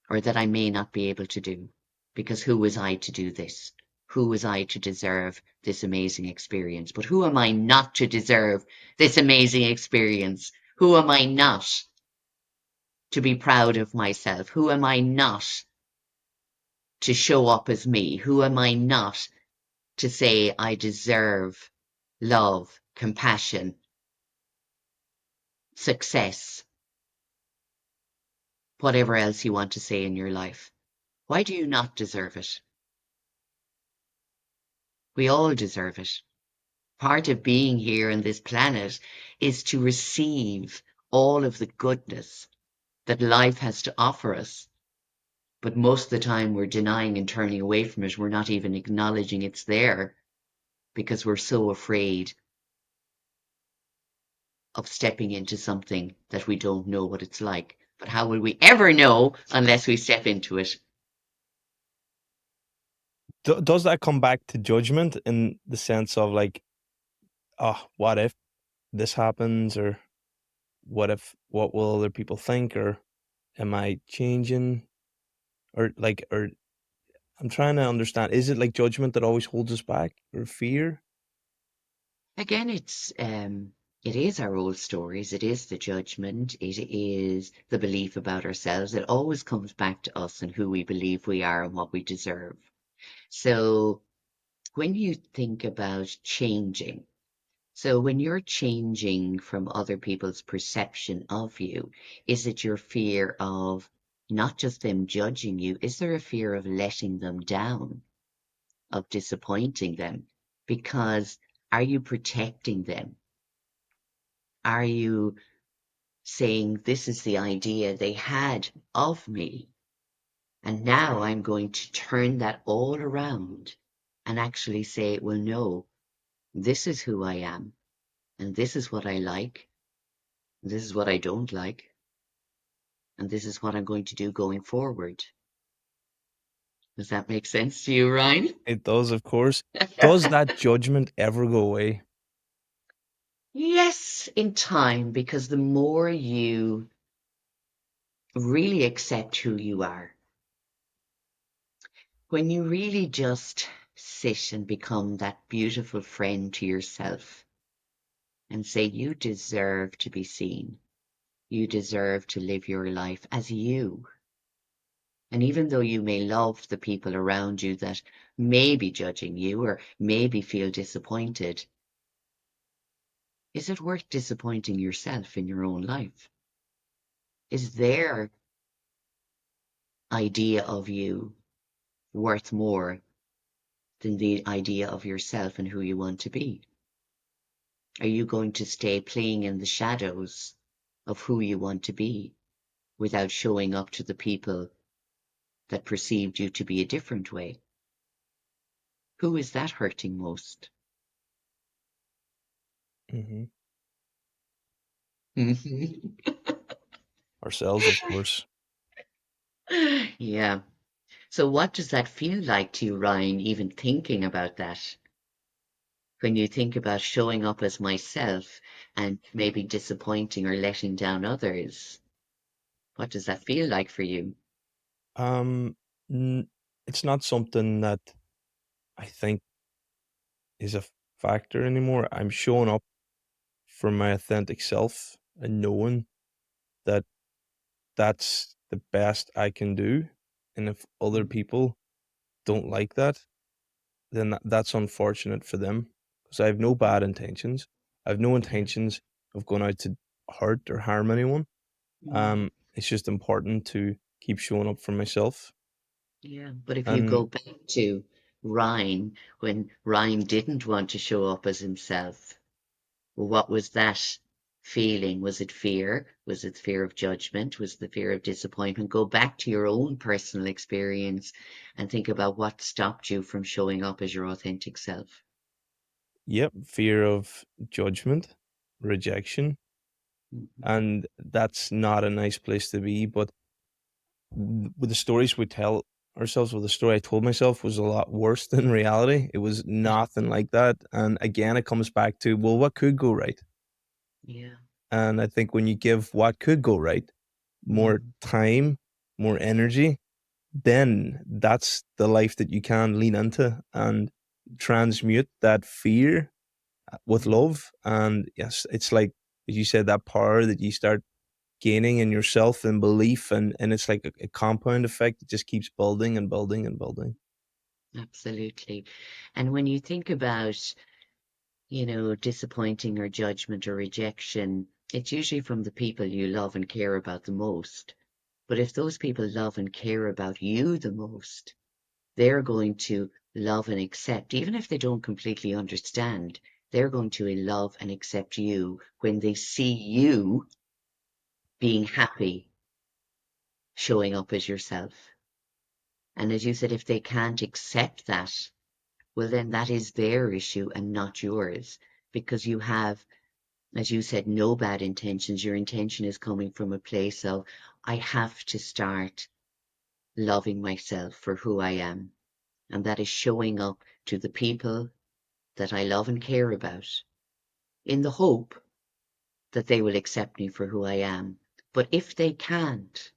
or that I may not be able to do. Because who was I to do this? Who was I to deserve this amazing experience? But who am I not to deserve this amazing experience? Who am I not to be proud of myself? Who am I not to show up as me? Who am I not to say I deserve love, compassion, success, whatever else you want to say in your life? Why do you not deserve it? We all deserve it. Part of being here on this planet is to receive all of the goodness that life has to offer us. But most of the time we're denying and turning away from it. We're not even acknowledging it's there because we're so afraid of stepping into something that we don't know what it's like. But how will we ever know unless we step into it? does that come back to judgment in the sense of like, oh, what if this happens, or what will other people think, or am I changing, or like, or I'm trying to understand. Is it like judgment that always holds us back, or fear? Again, it is our old stories. It is the judgment. It is the belief about ourselves. It always comes back to us and who we believe we are and what we deserve. So when you think about changing, so when you're changing from other people's perception of you, is it your fear of not just them judging you? Is there a fear of letting them down, of disappointing them? Because are you protecting them? Are you saying, this is the idea they had of me, and now I'm going to turn that all around and actually say, well, no, this is who I am, and this is what I like, and this is what I don't like, and this is what I'm going to do going forward. Does that make sense to you, Ryan? It does, of course. Does that judgment ever go away? Yes, in time, because the more you really accept who you are, when you really just sit and become that beautiful friend to yourself and say, you deserve to be seen, you deserve to live your life as you. And even though you may love the people around you that may be judging you or maybe feel disappointed, is it worth disappointing yourself in your own life? Is their idea of you worth more than the idea of yourself and who you want to be? Are you going to stay playing in the shadows of who you want to be without showing up to the people that perceived you to be a different way? Who is that hurting most? Hmm. Mhm. Ourselves, of course. Yeah. So what does that feel like to you, Ryan, even thinking about that? When you think about showing up as myself and maybe disappointing or letting down others, what does that feel like for you? Um, it's not something that I think is a factor anymore. I'm showing up for my authentic self and knowing that that's the best I can do. And if other Mm, people don't like that, then that's unfortunate for them because I have no bad intentions. I have no yeah. intentions of going out to hurt or harm anyone. Mm, It's just important to keep showing up for myself. yeah. But if you And go back to Ryan, when Ryan didn't want to show up as himself, well, what was that feeling? Was it fear? Was it fear of judgment? Was the fear of disappointment? Go back to your own personal experience and think about what stopped you from showing up as your authentic self. yep, fear of judgment, rejection, Mhm. and that's not a nice place to be. But with the stories we tell ourselves, with the story I told myself was a lot worse than reality. It was nothing like that. And again, it comes back to, well, what could go right? Yeah. And I think when you give what could go right more Mm. time, more energy, then that's the life that you can lean into and transmute that fear with Mm. love. And yes, it's like, as you said, that power that you start gaining in yourself and belief, and it's like a compound effect. It just keeps building and building and building. Absolutely. And when you think about, disappointing or judgment or rejection, it's usually from the people you love and care about the most. But if those people love and care about you the most, they're going to love and accept, even if they don't completely understand, they're going to love and accept you when they see you being happy, showing up as yourself. And as you said, if they can't accept that, well, then that is their issue and not yours, because you have, as you said, no bad intentions. Your intention is coming from a place of, I have to start loving myself for who I am. And that is showing up to the people that I love and care about in the hope that they will accept me for who I am. But if they can't,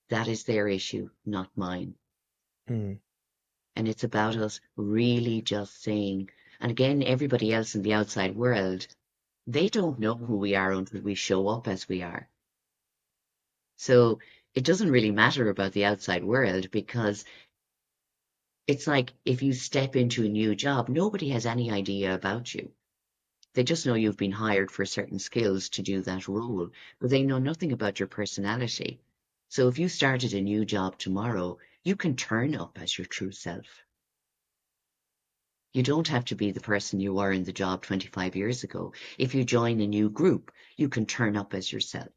that is their issue, not mine. Mm, And it's about us really just saying, and again, everybody else in the outside world, they don't know who we are until we show up as we are. So it doesn't really matter about the outside world because it's like if you step into a new job, nobody has any idea about you. They just know you've been hired for certain skills to do that role, but they know nothing about your personality. So if you started a new job tomorrow, you can turn up as your true self. You don't have to be the person you were in the job 25 years ago. If you join a new group, you can turn up as yourself.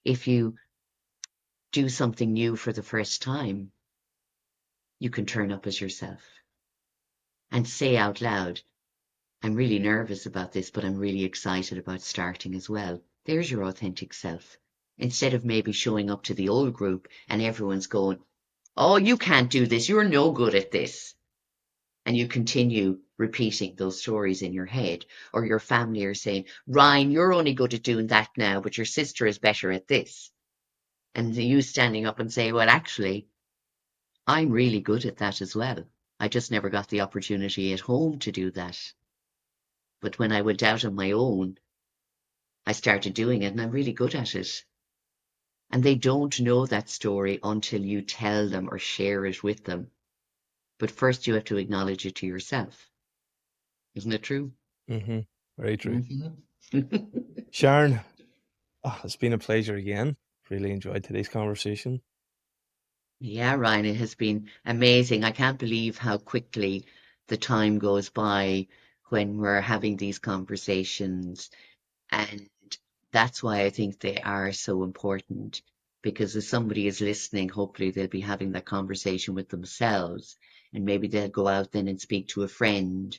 If you do something new for the first time, you can turn up as yourself and say out loud, I'm really nervous about this, but I'm really excited about starting as well. There's your authentic self. Instead of maybe showing up to the old group and everyone's going, oh, you can't do this. You're no good at this. And you continue repeating those stories in your head, or your family are saying, Ryan, you're only good at doing that now, but your sister is better at this. And you standing up and say, well, actually, I'm really good at that as well. I just never got the opportunity at home to do that. But when I went out on my own, I started doing it and I'm really good at it. And they don't know that story until you tell them or share it with them. But first, you have to acknowledge it to yourself. Isn't it true? hmm Very true. Hmm. Sharon, it's been a pleasure again. Really enjoyed today's conversation. Yeah, Ryan, it has been amazing. I can't believe how quickly the time goes by when we're having these conversations. And that's why I think they are so important. Because if somebody is listening, hopefully they'll be having that conversation with themselves. And maybe they'll go out then and speak to a friend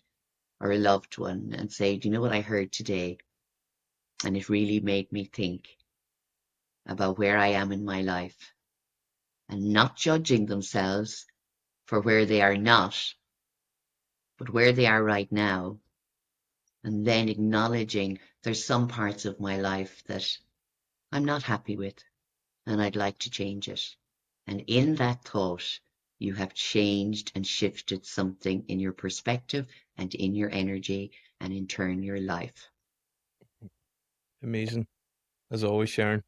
or a loved one and say, do you know what I heard today? And it really made me think about where I am in my life and not judging themselves for where they are not, but where they are right now. And then acknowledging there's some parts of my life that I'm not happy with and I'd like to change it. And in that thought, you have changed and shifted something in your perspective and in your energy and in turn your life. Amazing. As always, Sharon.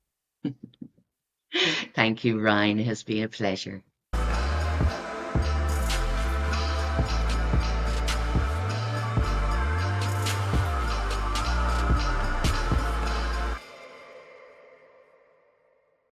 Thank you, Ryan. It has been a pleasure.